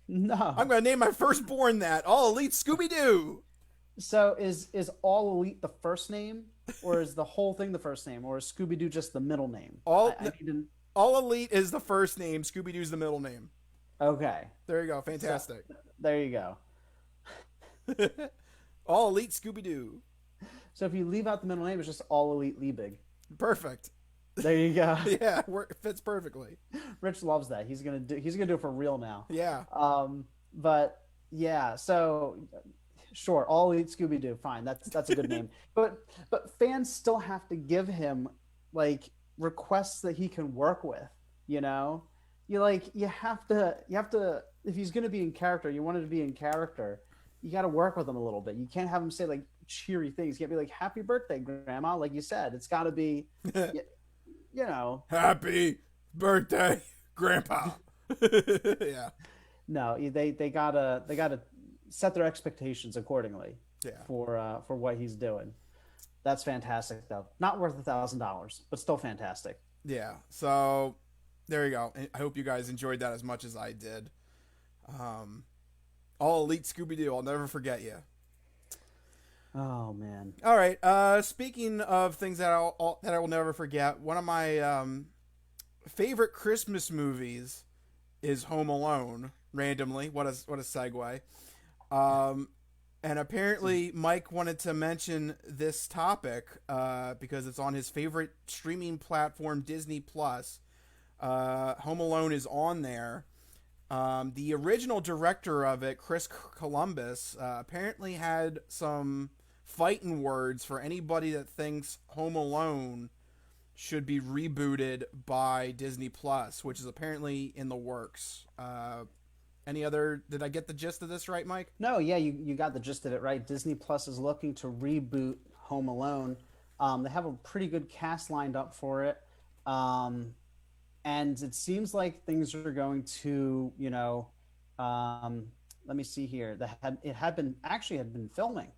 I'm no. going to name my firstborn that. All Elite Scooby Doo. So is all elite the first name, or is the whole thing the first name, or is Scooby Doo just the middle name? All I need to. All Elite is the first name. Scooby Doo's the middle name. Okay, There you go. so Fantastic. there you go. All Elite Scooby Doo. So if you leave out the middle name, it's just all elite Liebig. Perfect. There you go. Yeah, fits perfectly. Rich loves that. He's gonna do it for real now. Yeah. But yeah, so sure, all elite Scooby Doo, fine. That's a good name. But fans still have to give him like requests that he can work with. You know, you have to if he's gonna be in character, you want him to be in character. You got to work with him a little bit. You can't have him say like cheery things. You can't be like "Happy birthday, Grandma," like you said. It's got to be, you know. Happy birthday, Grandpa. Yeah. No, they gotta set their expectations accordingly. Yeah. For what he's doing. That's fantastic though. Not worth $1,000, but still fantastic. Yeah. So there you go. I hope you guys enjoyed that as much as I did. All Elite Scooby Doo. I'll never forget you. Oh man. All right. Speaking of things that I will never forget, one of my favorite Christmas movies is Home Alone. Randomly, what a segue. And apparently Mike wanted to mention this topic because it's on his favorite streaming platform, Disney Plus. Home Alone is on there. The original director of it, Chris Columbus, apparently had some fighting words for anybody that thinks Home Alone should be rebooted by Disney Plus, which is apparently in the works. Did I get the gist of this right, Mike? No, yeah, you got the gist of it right. Disney Plus is looking to reboot Home Alone. They have a pretty good cast lined up for it. And it seems like things are going to, let me see here. It had been filming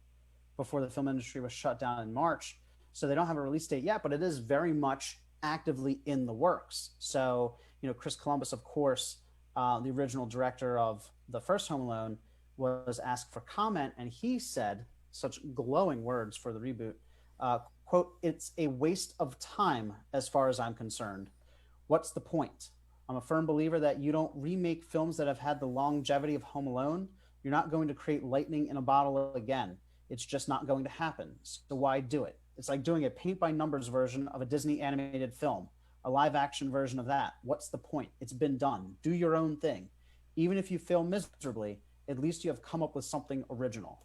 before the film industry was shut down in March. So they don't have a release date yet, but it is very much actively in the works. So, Chris Columbus, of course, the original director of the first Home Alone, was asked for comment, and he said such glowing words for the reboot. Quote, "It's a waste of time as far as I'm concerned. What's the point? I'm a firm believer that you don't remake films that have had the longevity of Home Alone. You're not going to create lightning in a bottle again. It's just not going to happen. So why do it? It's like doing a paint by numbers version of a Disney animated film, a live action version of that. What's the point? It's been done. Do your own thing. Even if you fail miserably, at least you have come up with something original."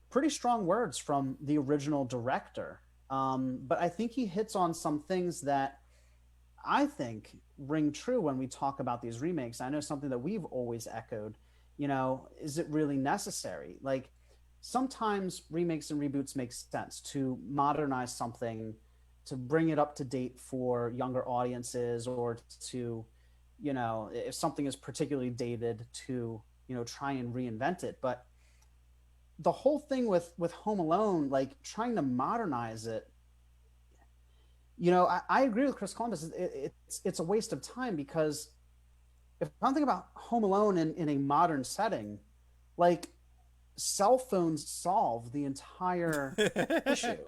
Pretty strong words from the original director. But I think he hits on some things that I think ring true when we talk about these remakes. I know something that we've always echoed, is it really necessary? Like sometimes remakes and reboots make sense to modernize something, to bring it up to date for younger audiences, or to, if something is particularly dated, to, try and reinvent it. But the whole thing with Home Alone, like trying to modernize it, I agree with Chris Columbus. It's a waste of time, because if I'm thinking about Home Alone in a modern setting, like cell phones solve the entire issue.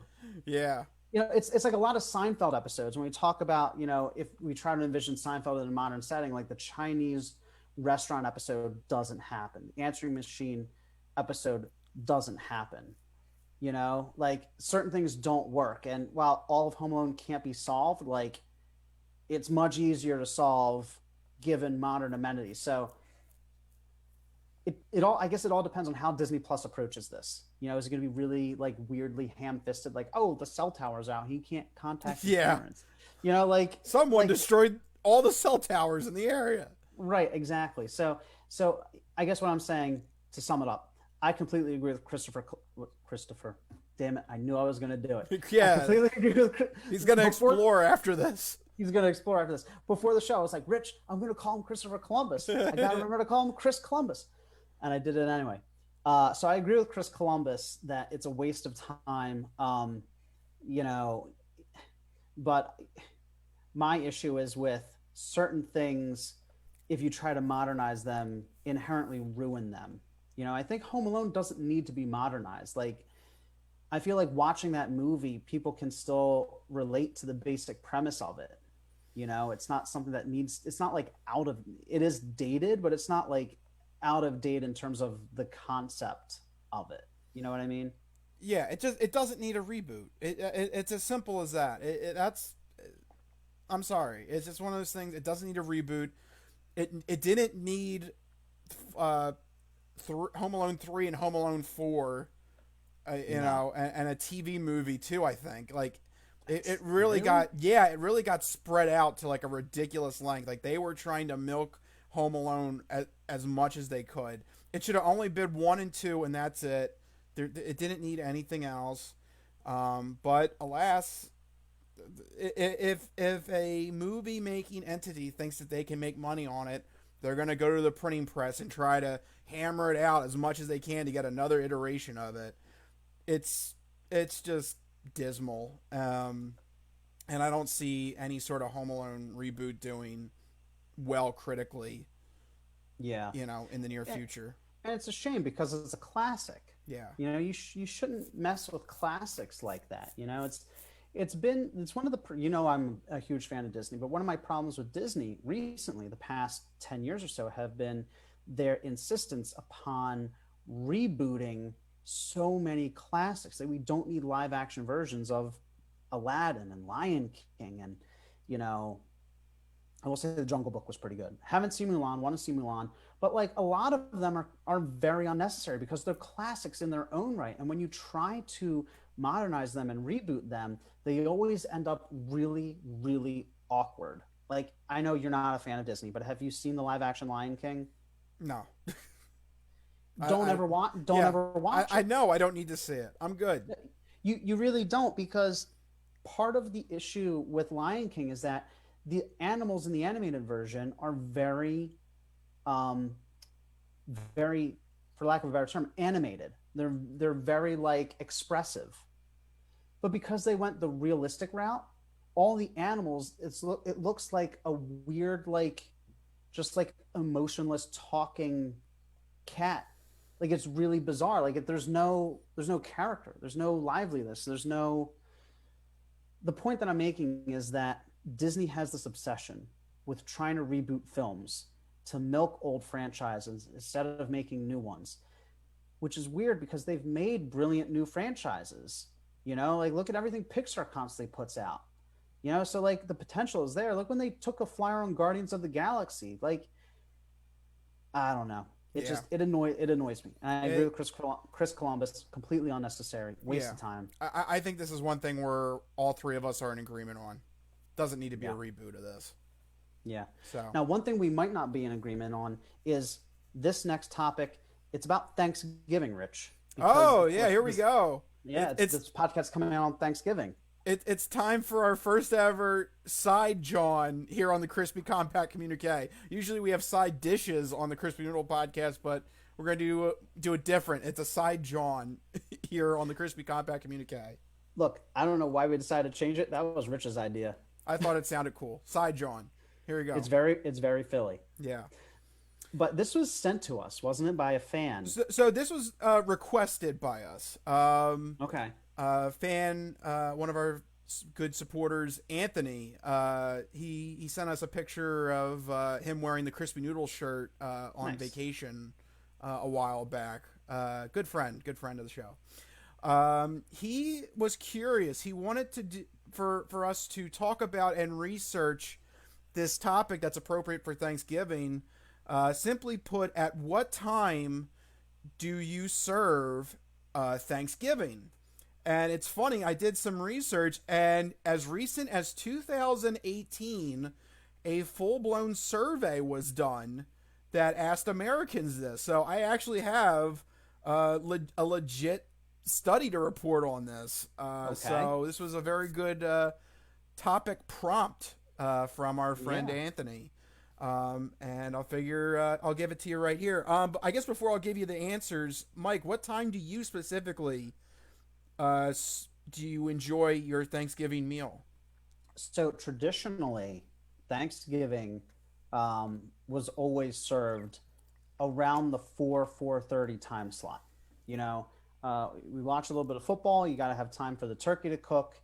Yeah. It's like a lot of Seinfeld episodes when we talk about, if we try to envision Seinfeld in a modern setting, like the Chinese restaurant episode doesn't happen. The answering machine episode doesn't happen. You know, like certain things don't work. And while all of Home Alone can't be solved, like it's much easier to solve given modern amenities. So it all, I guess it all depends on how Disney Plus approaches this. You know, is it going to be really like weirdly ham-fisted, like, oh, the cell tower's out, he can't contact his parents. You know, like someone like, destroyed all the cell towers in the area. Right, exactly. So I guess what I'm saying, to sum it up, I completely agree with Christopher. Damn it! I knew I was going to do it. Yeah, I completely agree with. He's going to explore after this. He's going to explore after this. Before the show, I was like, Rich, I'm going to call him Christopher Columbus. I got to remember to call him Chris Columbus, and I did it anyway. So I agree with Chris Columbus that it's a waste of time. You know, but my issue is with certain things. If you try to modernize them, inherently ruin them. You know, I think Home Alone doesn't need to be modernized. Like, I feel like watching that movie, people can still relate to the basic premise of it. You know, it's not something that needs, it's not like it is dated, but it's not like out of date in terms of the concept of it. You know what I mean? Yeah, it doesn't need a reboot. It's as simple as that. I'm sorry. It's just one of those things. It doesn't need a reboot. It didn't need Home Alone 3 and Home Alone 4, you know, and a TV movie too, I think. Like, it really got spread out to like a ridiculous length. Like, they were trying to milk Home Alone as much as they could. It should have only been 1 and 2, and that's it. It didn't need anything else. But alas, if a movie making entity thinks that they can make money on it, they're going to go to the printing press and try to hammer it out as much as they can to get another iteration of it. It's just dismal. And I don't see any sort of Home Alone reboot doing well critically. Yeah. You know, in the near future. And it's a shame because it's a classic. Yeah. You know, you shouldn't mess with classics like that. You know, it's one of the, you know, I'm a huge fan of Disney, but one of my problems with Disney recently, the past 10 years or so, have been their insistence upon rebooting so many classics that we don't need live action versions of Aladdin and Lion King. And, you know, I will say The Jungle Book was pretty good. Haven't seen Mulan, want to see Mulan, but like a lot of them are very unnecessary because they're classics in their own right. And when you try to modernize them and reboot them, they always end up really, really awkward. Like, I know you're not a fan of Disney, but have you seen the live action Lion King? No. Don't ever watch it. I know I don't need to see it. I'm good. You really don't, because part of the issue with Lion King is that the animals in the animated version are very, very, for lack of a better term, animated. They're very like expressive. But because they went the realistic route, all the animals, it looks like a weird, like, just like emotionless talking cat. Like, it's really bizarre. Like, there's no character. There's no liveliness. The point that I'm making is that Disney has this obsession with trying to reboot films to milk old franchises instead of making new ones, which is weird because they've made brilliant new franchises. You know, like, look at everything Pixar constantly puts out. You know, so like the potential is there. Look when they took a flyer on Guardians of the Galaxy. Like, I don't know. It annoys me. And I agree with Chris Columbus. Completely unnecessary. Waste of time. I think this is one thing where all three of us are in agreement on. Doesn't need to be a reboot of this. Yeah. So now, one thing we might not be in agreement on is this next topic. It's about Thanksgiving, Rich. Here we go. Yeah, this podcast's coming out on Thanksgiving. It's time for our first ever side John here on the Crispy Compact Communiqué. Usually we have side dishes on the Crispy Noodle podcast, but we're going to do it different. It's a side John here on the Crispy Compact Communiqué. Look, I don't know why we decided to change it. That was Rich's idea. I thought it sounded cool. Side John. Here we go. It's very Philly. Yeah. But this was sent to us, wasn't it, by a fan? So this was requested by us. Okay. Fan, one of our good supporters, Anthony, he sent us a picture of him wearing the Crispy Noodle shirt on vacation a while back. Good friend of the show. He was curious. He wanted to for us to talk about and research this topic that's appropriate for Thanksgiving. Simply put, at what time do you serve Thanksgiving? And it's funny, I did some research, and as recent as 2018, a full-blown survey was done that asked Americans this. So I actually have a legit study to report on this. Okay. So this was a very good topic prompt from our friend Anthony. And I'll figure I'll give it to you right here. But I guess before I'll give you the answers, Mike, what time do you specifically do you enjoy your Thanksgiving meal? So traditionally, Thanksgiving was always served around the 4:30 time slot. You know, we watch a little bit of football. You got to have time for the turkey to cook.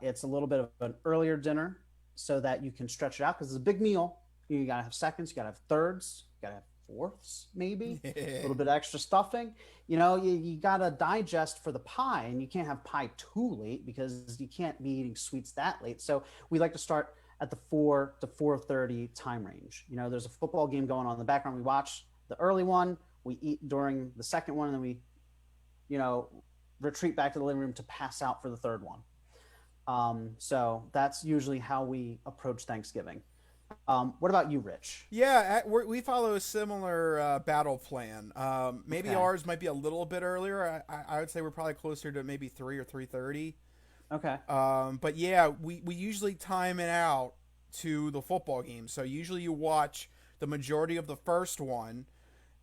It's a little bit of an earlier dinner so that you can stretch it out because it's a big meal. You got to have seconds. You got to have thirds. You got to have fourths, maybe a little bit of extra stuffing. You know, you got to digest for the pie, and you can't have pie too late because you can't be eating sweets that late. So we like to start at the 4 to 4:30 time range. You know, there's a football game going on in the background. We watch the early one, we eat during the second one, and then we, you know, retreat back to the living room to pass out for the third one. So that's usually how we approach Thanksgiving. What about you, Rich? Yeah, we follow a similar battle plan. Maybe ours might be a little bit earlier. I would say we're probably closer to maybe 3 or 3:30. Okay. But yeah, we usually time it out to the football game. So usually you watch the majority of the first one,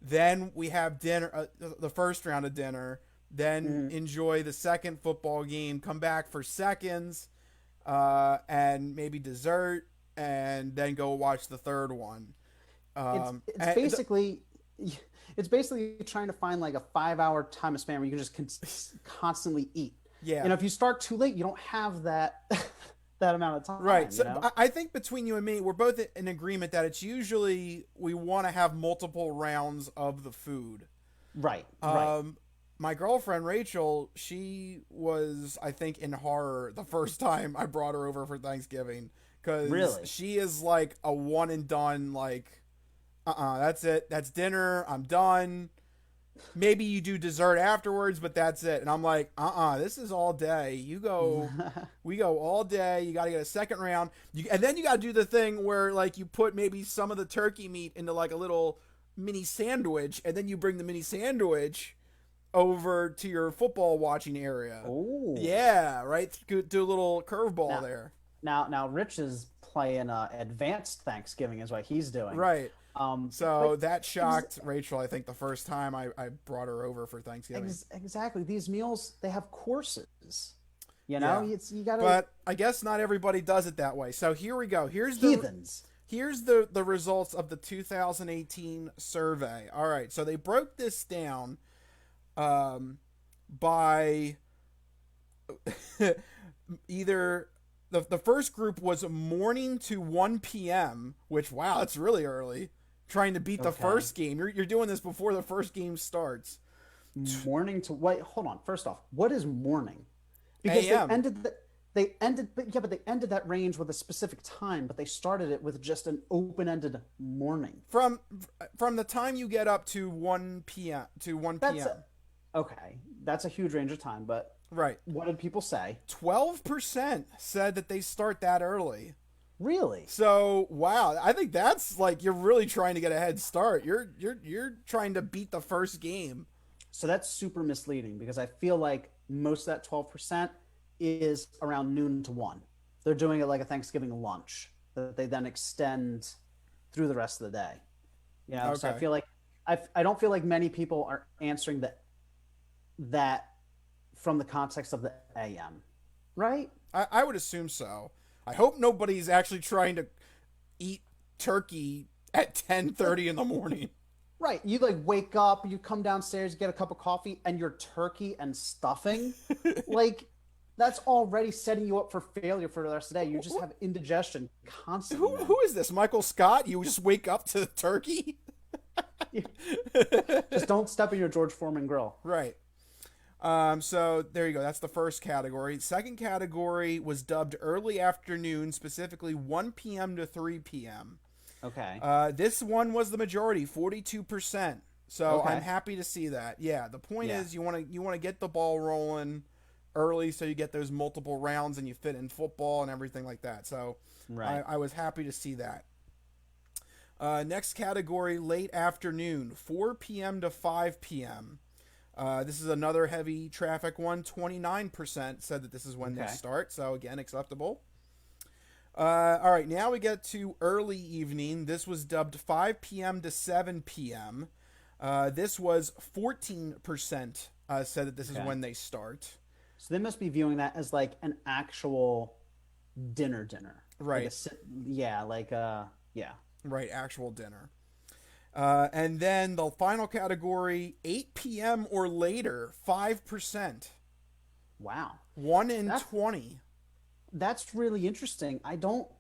then we have dinner, the first round of dinner, then enjoy the second football game, come back for seconds, and maybe dessert, and then go watch the third one. It's basically it's basically trying to find like a 5-hour time span where you can just constantly eat. Yeah. And if you start too late, you don't have that that amount of time. Right. So you know? I think between you and me, we're both in agreement that it's usually we want to have multiple rounds of the food. Right. My girlfriend Rachel, she was, I think, in horror the first time I brought her over for Thanksgiving because she is like a one and done. Like, that's it. That's dinner. I'm done. Maybe you do dessert afterwards, but that's it. And I'm like, this is all day. You go, we go all day. You got to get a second round. And then you got to do the thing where like you put maybe some of the turkey meat into like a little mini sandwich, and then you bring the mini sandwich over to your football watching area. Oh, yeah, right. Do a little curveball there. Now, Rich is playing advanced Thanksgiving, is what he's doing. Right. So that shocked Rachel, I think, the first time I brought her over for Thanksgiving. Exactly. These meals, they have courses. You know, you gotta. But I guess not everybody does it that way. So here we go. Here's the results of the 2018 survey. All right. So they broke this down by either the first group was morning to 1 p.m., which, wow, that's really early. Trying to beat the first game. You're doing this before the first game starts. Morning to wait. Hold on. First off, what is morning? Because they ended that range with a specific time, but they started it with just an open-ended morning. From the time you get up to 1 p.m. Okay, that's a huge range of time. But right, what did people say? 12% said that they start that early. Really? So, wow, I think that's like you're really trying to get a head start. You're trying to beat the first game. So that's super misleading because I feel like most of that 12% is around noon to 1. They're doing it like a Thanksgiving lunch that they then extend through the rest of the day. You know, so I feel like I don't feel like many people are answering that from the context of the AM, right? I would assume so. I hope nobody's actually trying to eat turkey at 10:30 in the morning. Right. You like wake up, you come downstairs, get a cup of coffee, and your turkey and stuffing. Like, that's already setting you up for failure for the rest of the day. You just have indigestion constantly. Who is this? Michael Scott? You just wake up to turkey? Just don't step in your George Foreman grill. Right. So there you go. That's the first category. Second category was dubbed early afternoon, specifically 1 p.m. to 3 p.m. Okay. This one was the majority, 42%. So Okay. I'm happy to see that. Yeah, the point Yeah. is you want to get the ball rolling early so you get those multiple rounds and you fit in football and everything like that. So Right. I was happy to see that. Next category, late afternoon, 4 p.m. to 5 p.m. This is another heavy traffic one. 29% said that this is when they Okay. start. So again, acceptable. All right, now we get to early evening. This was dubbed 5 p.m. to 7 p.m. This was 14% said that this is Okay. when they start. So they must be viewing that as like an actual dinner. Right. Like yeah. Right, actual dinner. And then the final category, 8 p.m. or later, 5%. Wow. 1 in That's- 20. That's really interesting. I don't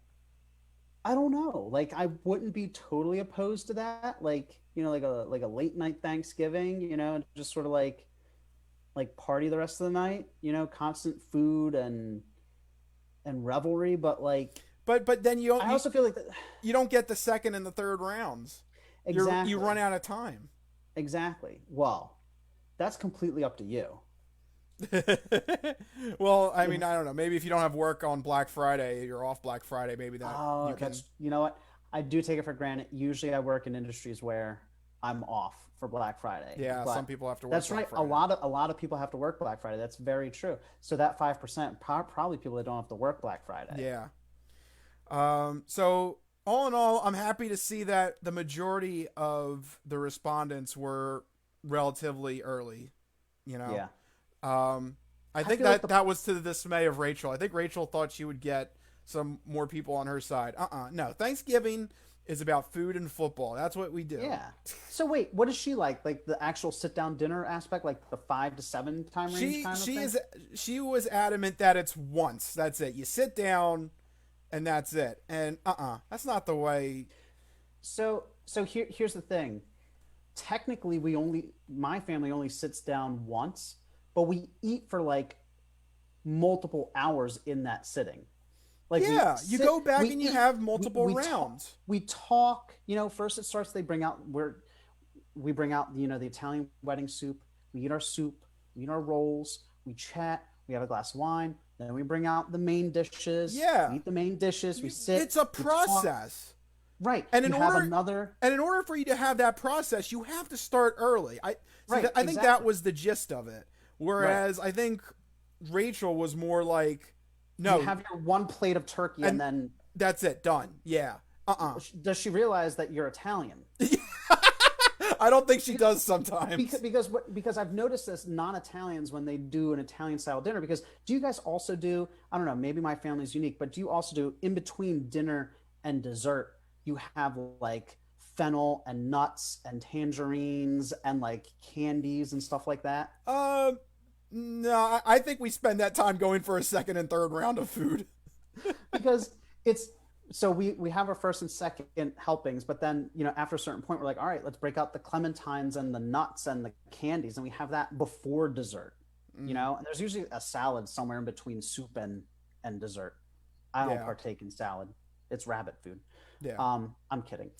know. Like I wouldn't be totally opposed to that. Like, like a late night Thanksgiving, just sort of like party the rest of the night, constant food and revelry, but like But then you I also feel like that, you don't get the second and the third rounds. exactly. You run out of time. Exactly. Well, that's completely up to you. Well, I mean, I don't know. Maybe if you don't have work on Black Friday, you're off Black Friday. Maybe that Oh, you can. you know what? I do take it for granted. Usually I work in industries where I'm off for Black Friday. Yeah, But some people have to work. that's Black right. Friday. A lot of people have to work Black Friday. That's very true. So that 5% probably people that don't have to work Black Friday. Yeah. So all in all, I'm happy to see that the majority of the respondents were relatively early. You know. Yeah. I think feel like that was to the dismay of Rachel. I think Rachel thought she would get some more people on her side. No. Thanksgiving is about food and football. That's what we do. Yeah. So wait, what is she like? Like the actual sit down dinner aspect, like the 5 to 7 time range kind of thing? She was adamant that it's once. That's it. You sit down and that's it. And that's not the way. So here's the thing. Technically, my family only sits down once, but we eat for like multiple hours in that sitting. Like Yeah, you go back and you eat, have multiple we rounds. We talk. First it starts. We bring out the Italian wedding soup. We eat our soup. We eat our rolls. We chat. We have a glass of wine. Then we bring out the main dishes. Yeah. We eat the main dishes. We sit. It's a we talk. process. Right. And in order for you to have that process, you have to start early. I think exactly. that was the gist of it. Whereas I think Rachel was more like, no, you have your one plate of turkey and then that's it, done. Yeah. Does she realize that you're Italian? I don't think she does sometimes. Because I've noticed this non-Italians when they do an Italian style dinner. Because do you guys also do? I don't know. Maybe my family's unique, but do you also do in between dinner and dessert? You have like fennel and nuts and tangerines and like candies and stuff like that. No, I think we spend that time going for a second and third round of food. Because it's so we have our first and second helpings, but then after a certain point we're like, all right, let's break out the clementines and the nuts and the candies, and we have that before dessert. And there's usually a salad somewhere in between soup and dessert. I don't partake in salad. It's rabbit food. Yeah. I'm kidding,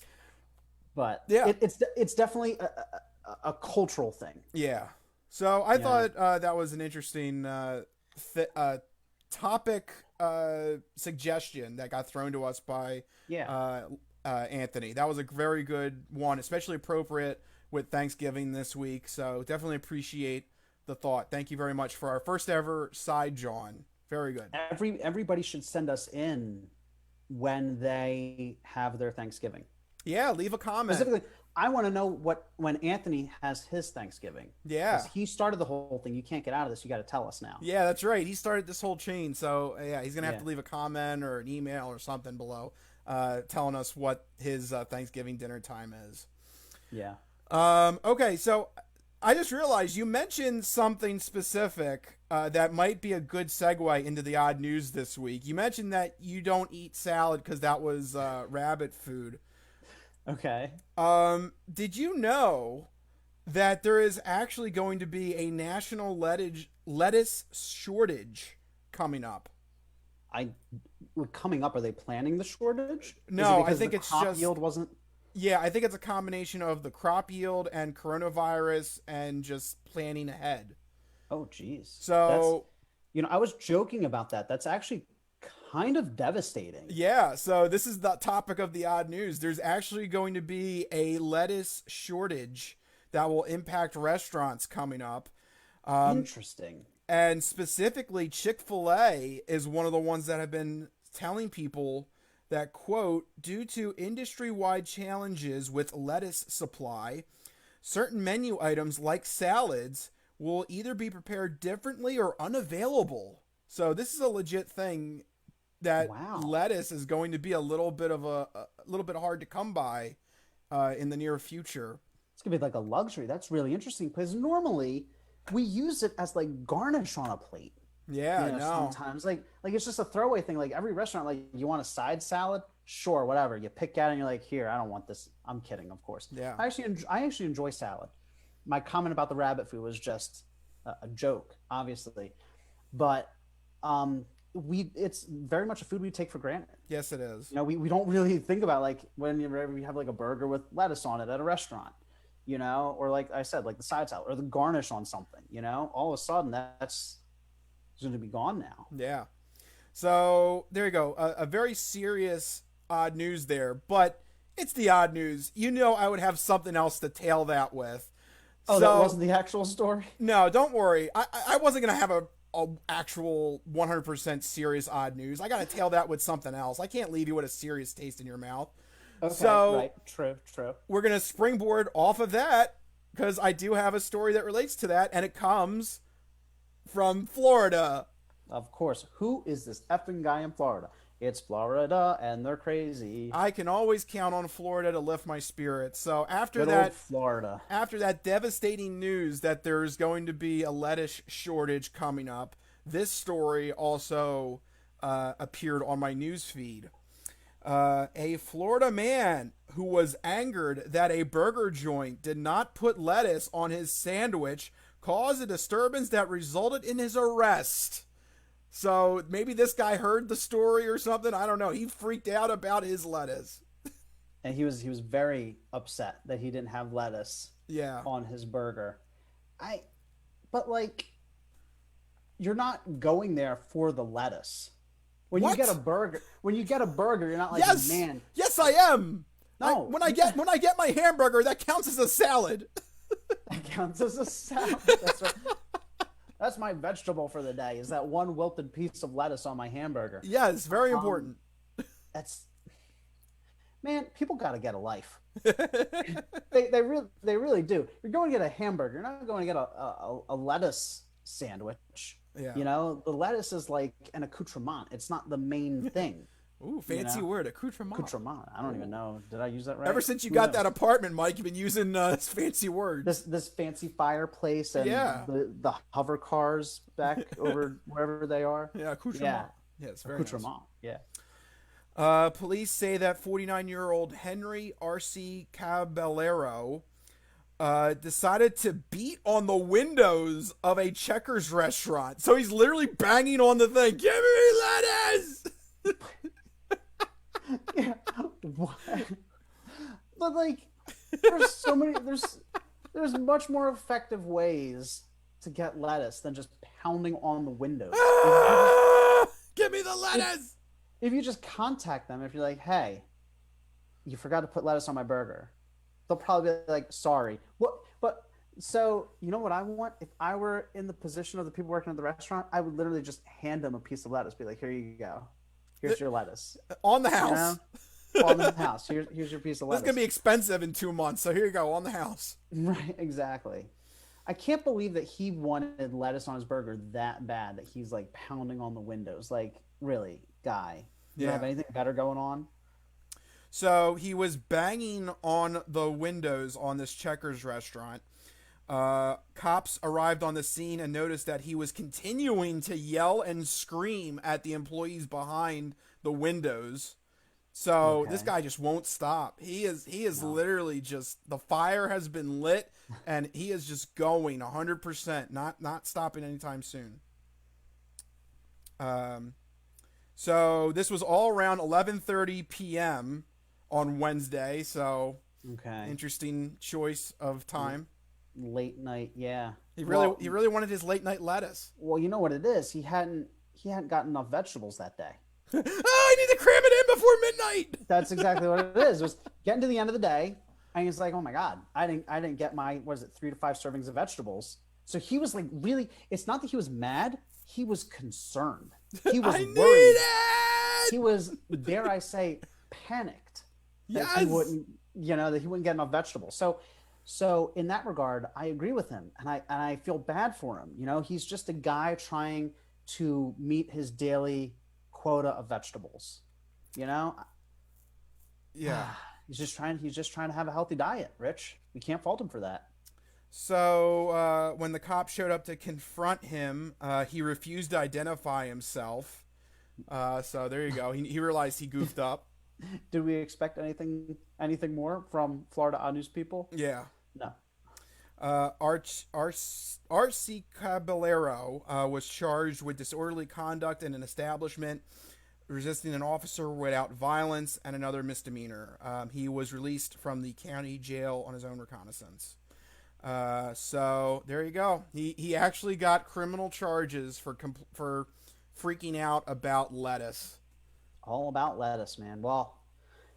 but yeah, it's definitely a cultural thing. Yeah. So I thought that was an interesting topic suggestion that got thrown to us by Anthony. That was a very good one, especially appropriate with Thanksgiving this week. So definitely appreciate the thought. Thank you very much for our first ever side John. Very good. Everybody should send us in when they have their Thanksgiving. Yeah, leave a comment. Specifically, I want to know when Anthony has his Thanksgiving. Yeah. He started the whole thing. You can't get out of this. You got to tell us now. Yeah, that's right. He started this whole chain. So, yeah, he's going to have to leave a comment or an email or something below telling us what his Thanksgiving dinner time is. Yeah. Okay, so I just realized you mentioned something specific that might be a good segue into the odd news this week. You mentioned that you don't eat salad because that was rabbit food. Okay. Did you know that there is actually going to be a national lettuce shortage coming up? I coming up. Are they planning the shortage? Is it No, I because the think it's crop just yield wasn't? yeah, I think it's a combination of the crop yield and coronavirus and just planning ahead. Oh, geez. That's So, I was joking about that. That's actually kind of devastating. yeah, so this is the topic of the odd news. There's actually going to be a lettuce shortage that will impact restaurants coming up. Um, Interesting. and specifically, Chick-fil-A is one of the ones that have been telling people that, quote, due to industry-wide challenges with lettuce supply, certain menu items like salads will either be prepared differently or unavailable. So this is a legit thing that Wow. lettuce is going to be a little bit hard to come by in the near future. It's gonna be like a luxury. That's really interesting because normally we use it as like garnish on a plate. Yeah, no. Sometimes like it's just a throwaway thing. Like every restaurant, like you want a side salad, sure, whatever. You pick out and you're like, here, I don't want this. I'm kidding, of course. Yeah. I actually enjoy salad. My comment about the rabbit food was just a joke, obviously, but we it's very much a food we take for granted. Yes, it is. We don't really think about like when you have like a burger with lettuce on it at a restaurant, or like I said, like the side salad or the garnish on something. All of a sudden that's going to be gone now. Yeah. So there you go. A very serious odd news there, but it's the odd news. I would have something else to tail that with. Oh, So that wasn't the actual story? no, don't worry. I wasn't gonna have a actual 100% serious odd news. I gotta tail that with something else. I can't leave you with a serious taste in your mouth. Okay, So right. True. we're gonna springboard off of that because I do have a story that relates to that, and it comes from Florida. Of course. Who is this effing guy in Florida? It's Florida, and they're crazy. I can always count on Florida to lift my spirits. So Good old Florida. after that devastating news that there's going to be a lettuce shortage coming up, this story also appeared on my news feed. A Florida man who was angered that a burger joint did not put lettuce on his sandwich caused a disturbance that resulted in his arrest. So maybe this guy heard the story or something. I don't know. He freaked out about his lettuce. And he was very upset that he didn't have lettuce Yeah. on his burger. But like, you're not going there for the lettuce. When What? you get a burger, you're not like, Yes. man, Yes, I am. No. When I get my hamburger, that counts as a salad. that counts as a salad. That's right. That's my vegetable for the day. Is that one wilted piece of lettuce on my hamburger? Yes, very important. That's Man, people got to get a life. They really do. You're going to get a hamburger. You're not going to get a lettuce sandwich. Yeah. The lettuce is like an accoutrement. It's not the main thing. Ooh, fancy word, accoutrement. Accoutrement. I don't even know. Did I use that right? Ever since you Who got knows? that apartment, Mike, you've been using fancy words. This fancy fireplace and Yeah. the hover cars back over wherever they are. Yeah, accoutrement. Yeah. Yes, very nice. Accoutrement. Yeah. Police say that 49-year-old Henry R.C. Caballero decided to beat on the windows of a Checkers restaurant. So he's literally banging on the thing. Give me lettuce! Yeah. What? But like, there's so many. There's much more effective ways to get lettuce than just pounding on the windows. Give me the lettuce! If you just contact them, if you're like, hey, you forgot to put lettuce on my burger, they'll probably be like, sorry. What? But so you know what I want? If I were in the position of the people working at the restaurant, I would literally just hand them a piece of lettuce. Be like, here you go. Here's your lettuce. On the house. On the house. Here's your piece of lettuce. This is going to be expensive in 2 months, so here you go, on the house. Right, exactly. I can't believe that he wanted lettuce on his burger that bad that he's like pounding on the windows. Like, really, guy, you don't have anything better going on? So he was banging on the windows on this Checkers restaurant. Cops arrived on the scene and noticed that he was continuing to yell and scream at the employees behind the windows. So this Okay. guy just won't stop. He is No. literally just, the fire has been lit, and he is just going 100%, not stopping anytime soon. Um, so this was all around 11:30 p.m. on Wednesday. So Okay. interesting choice of L- time. Late night, yeah. He really wanted his late night lettuce. Well, you know what it is. He hadn't gotten enough vegetables that day. Oh, I need to cram it in before midnight. That's exactly what it is. It was getting to the end of the day, and he's like, "Oh my god, I didn't get my, what is it, 3 to 5 servings of vegetables." So he was like, really. It's not that he was mad. He was concerned. He was I need worried. it. He was, dare I say, panicked that he Yes. wouldn't, that he wouldn't get enough vegetables. So in that regard, I agree with him, and I feel bad for him. He's just a guy trying to meet his daily quota of vegetables. You know, Yeah. he's just trying to have a healthy diet, Rich. We can't fault him for that. So when the cops showed up to confront him, he refused to identify himself. So there you go. He realized he goofed up. Did we expect anything more from Florida News people? Yeah. No. R.C. Caballero was charged with disorderly conduct in an establishment, resisting an officer without violence, and another misdemeanor. He was released from the county jail on his own recognizance. So there you go. He actually got criminal charges for freaking out about lettuce. All about lettuce, man. Well,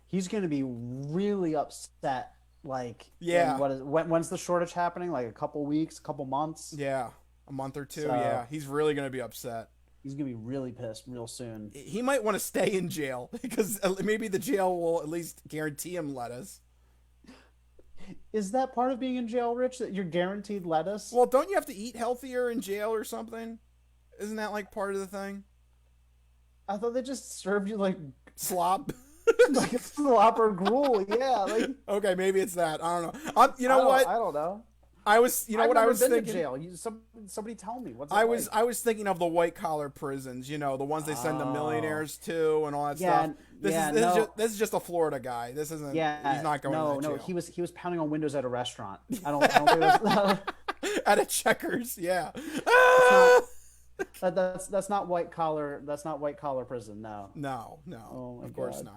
he's going to be really upset. Like, in Yeah, when's the shortage happening? Like a couple weeks, a couple months. yeah, a month or two. So Yeah, he's really gonna be upset. he's going to be really pissed real soon. He might want to stay in jail because maybe the jail will at least guarantee him lettuce. Is that part of being in jail, Rich? That you're guaranteed lettuce? Well, don't you have to eat healthier in jail or something? Isn't that like part of the thing? I thought they just served you like Slop. like a slop or gruel. Yeah, like Okay, maybe it's that. I don't know. You I know what? don't know. I was. You know I've what I never was been to thinking. jail. Somebody tell me what's it I was. like? I was thinking of the white collar prisons. You know, the ones they send the Oh. millionaires to and all that Yeah, stuff. This yeah, is this, no. is just, this is just a Florida guy. This isn't. Yeah, He's not going no, to that no. jail. He was pounding on windows at a restaurant. I don't think that's, At a Checkers. Yeah. not that's not white collar. That's not white collar prison. No. No, Oh my of course God.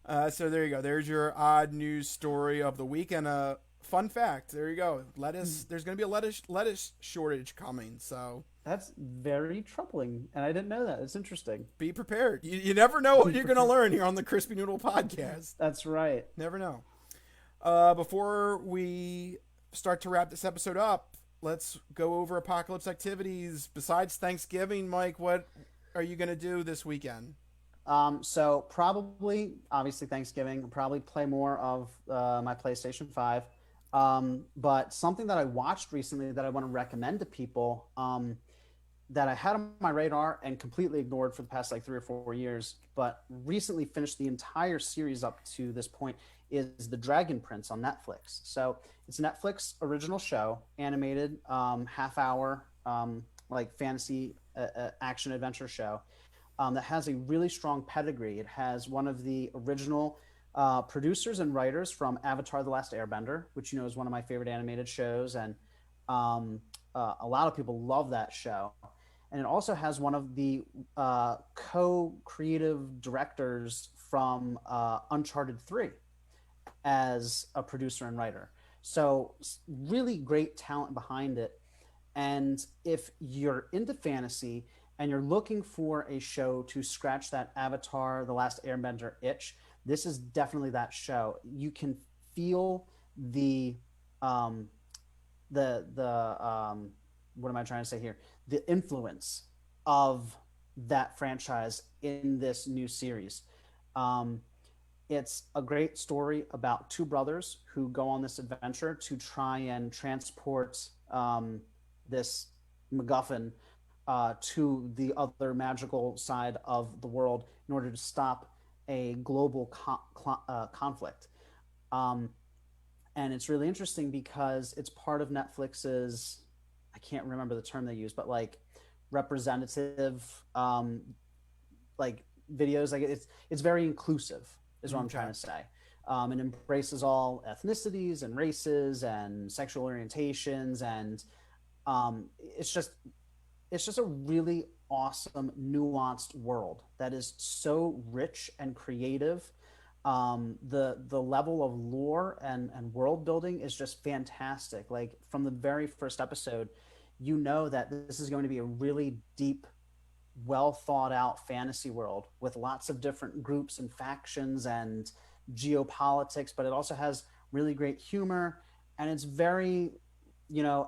not. So there you go. There's your odd news story of the week, and a fun fact. There you go. Lettuce. There's going to be a lettuce shortage coming. So That's very troubling, and I didn't know that. It's interesting. be prepared. You never know what you're going to learn here on the Crispy Noodle Podcast. That's right. Never know. Before we start to wrap this episode up, let's go over apocalypse activities. Besides Thanksgiving, Mike, what are you going to do this weekend? So probably, obviously Thanksgiving, I'll probably play more of my PlayStation 5. But something that I watched recently that I want to recommend to people, that I had on my radar and completely ignored for the past like 3 or 4 years, but recently finished the entire series up to this point, is The Dragon Prince on Netflix. So it's a Netflix original show, animated, half hour, like fantasy action adventure show, that has a really strong pedigree. It has one of the original producers and writers from Avatar: The Last Airbender, which is one of my favorite animated shows, and a lot of people love that show. And it also has one of the co-creative directors from Uncharted 3 as a producer and writer. So really great talent behind it. And if you're into fantasy and you're looking for a show to scratch that Avatar: The Last Airbender itch, this is definitely that show. You can feel the what am I trying to say here? The influence of that franchise in this new series. It's a great story about two brothers who go on this adventure to try and transport this MacGuffin to the other magical side of the world in order to stop a global conflict. And it's really interesting because it's part of Netflix's, I can't remember the term they use, but like representative, like videos. Like it's very inclusive, is what I'm Okay. trying to say. It embraces all ethnicities and races and sexual orientations, and it's just a really awesome, nuanced world that is so rich and creative. The level of lore and world building is just fantastic. Like from the very first episode, you know that this is going to be a really deep, well thought out fantasy world with lots of different groups and factions and geopolitics, but it also has really great humor, and it's very,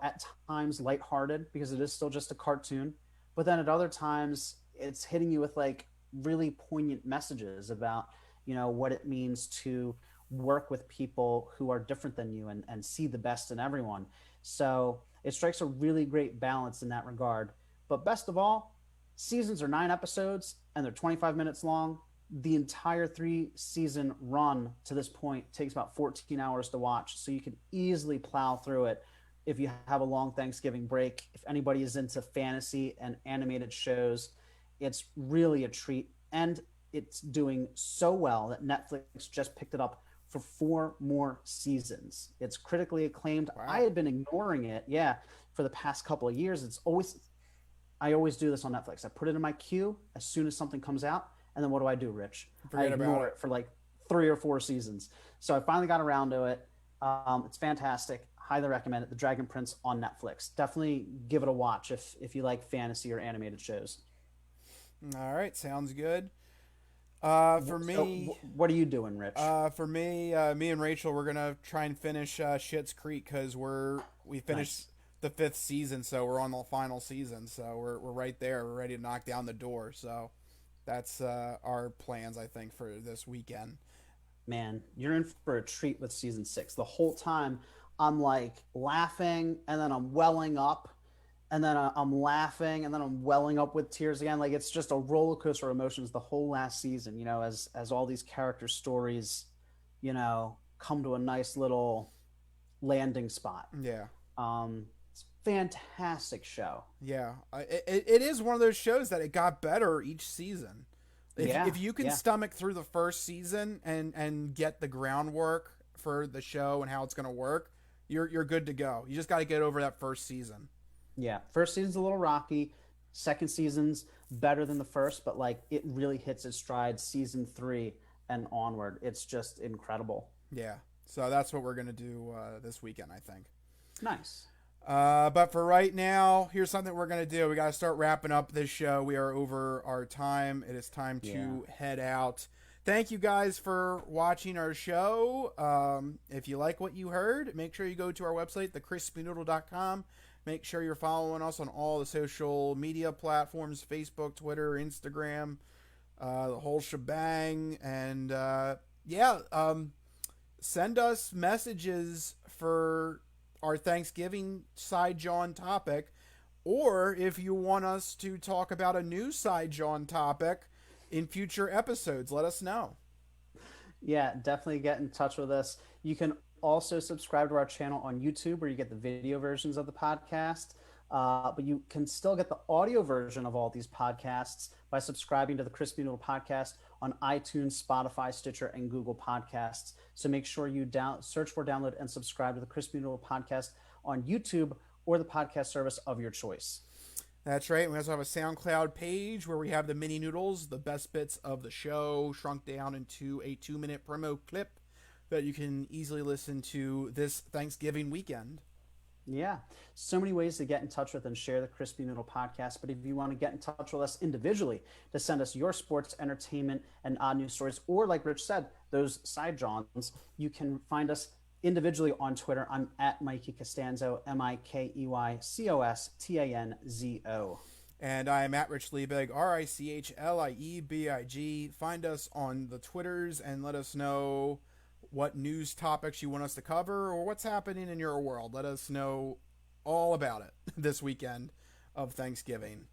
at times lighthearted because it is still just a cartoon, but then at other times it's hitting you with like really poignant messages about, what it means to work with people who are different than you and see the best in everyone. So it strikes a really great balance in that regard. But best of all, seasons are 9 episodes and they're 25 minutes long. The entire 3 season run to this point takes about 14 hours to watch. So you can easily plow through it if you have a long Thanksgiving break. If anybody is into fantasy and animated shows, it's really a treat. And it's doing so well that Netflix just picked it up for 4 more seasons. It's critically acclaimed. Wow. I had been ignoring it, yeah, for the past couple of years. I always do this on Netflix. I put it in my queue as soon as something comes out, and then what do, Rich? Forget I about ignore it. it for like 3 or 4 seasons. So I finally got around to it. It's fantastic. Highly recommend it. The Dragon Prince on Netflix. Definitely give it a watch if you like fantasy or animated shows. All right, sounds good. For me, What are you doing, Rich? me and Rachel, we're gonna try and finish Schitt's Creek because we finished Nice. the 5th season, so we're on the final season, so we're right there. We're ready to knock down the door. So that's our plans, I think, for this weekend. Man, you're in for a treat with season 6. The whole time I'm like laughing and then I'm welling up and then I'm laughing and then I'm welling up with tears again. Like it's just a roller coaster of emotions the whole last season, as all these character stories, come to a nice little landing spot. Yeah. It's a fantastic show. Yeah, it is one of those shows that it got better each season. Yeah, If you can yeah. stomach through the first season and get the groundwork for the show and how it's going to work, you're good to go. You just got to get over that first season. Yeah, first season's a little rocky. Second season's better than the first, but like it really hits its stride season 3 and onward. It's just incredible. Yeah, so that's what we're going to do this weekend, I think. Nice. But for right now, here's something we're going to do. We got to start wrapping up this show. We are over our time. It is time to head out. Thank you guys for watching our show. If you like what you heard, make sure you go to our website, thecrispynoodle.com. Make sure you're following us on all the social media platforms, Facebook, Twitter, Instagram, the whole shebang. And send us messages for our Thanksgiving side John topic, or if you want us to talk about a new side John topic in future episodes, let us know. Yeah, definitely get in touch with us. You can also subscribe to our channel on YouTube where you get the video versions of the podcast. But you can still get the audio version of all these podcasts by subscribing to the Crispy Noodle Podcast on iTunes, Spotify, Stitcher, and Google Podcasts. So make sure you search for, download, and subscribe to the Crispy Noodle Podcast on YouTube or the podcast service of your choice. That's right. We also have a SoundCloud page where we have the mini noodles, the best bits of the show, shrunk down into a 2-minute promo clip that you can easily listen to this Thanksgiving weekend. Yeah, so many ways to get in touch with and share the Crispy Noodle Podcast. But if you want to get in touch with us individually to send us your sports, entertainment, and odd news stories, or like Rich said, those side Johns, you can find us individually on Twitter. I'm at Mikey Costanzo, MikeyCostanzo. And I am at Rich Liebig, RichLiebig. Find us on the Twitters and let us know what news topics you want us to cover or what's happening in your world. Let us know all about it this weekend of Thanksgiving.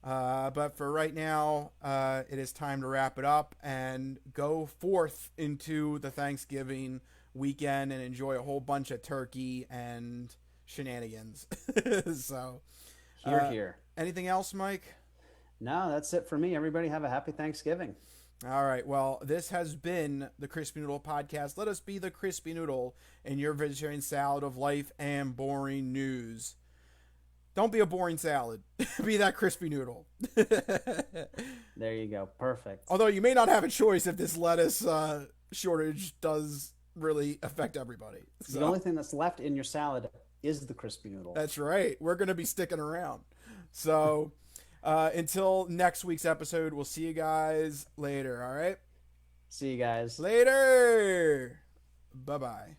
But for right now, it is time to wrap it up and go forth into the Thanksgiving weekend and enjoy a whole bunch of turkey and shenanigans. So, Here, here. Anything else, Mike? No, that's it for me. Everybody have a happy Thanksgiving. All right. Well, this has been the Crispy Noodle Podcast. Let us be the Crispy Noodle in your vegetarian salad of life and boring news. Don't be a boring salad. Be that crispy noodle. There you go. Perfect. Although you may not have a choice if this lettuce shortage does really affect everybody. So, The only thing that's left in your salad is the crispy noodle. that's right. We're going to be sticking around. So until next week's episode, we'll see you guys later. All right? See you guys. Later. Bye-bye.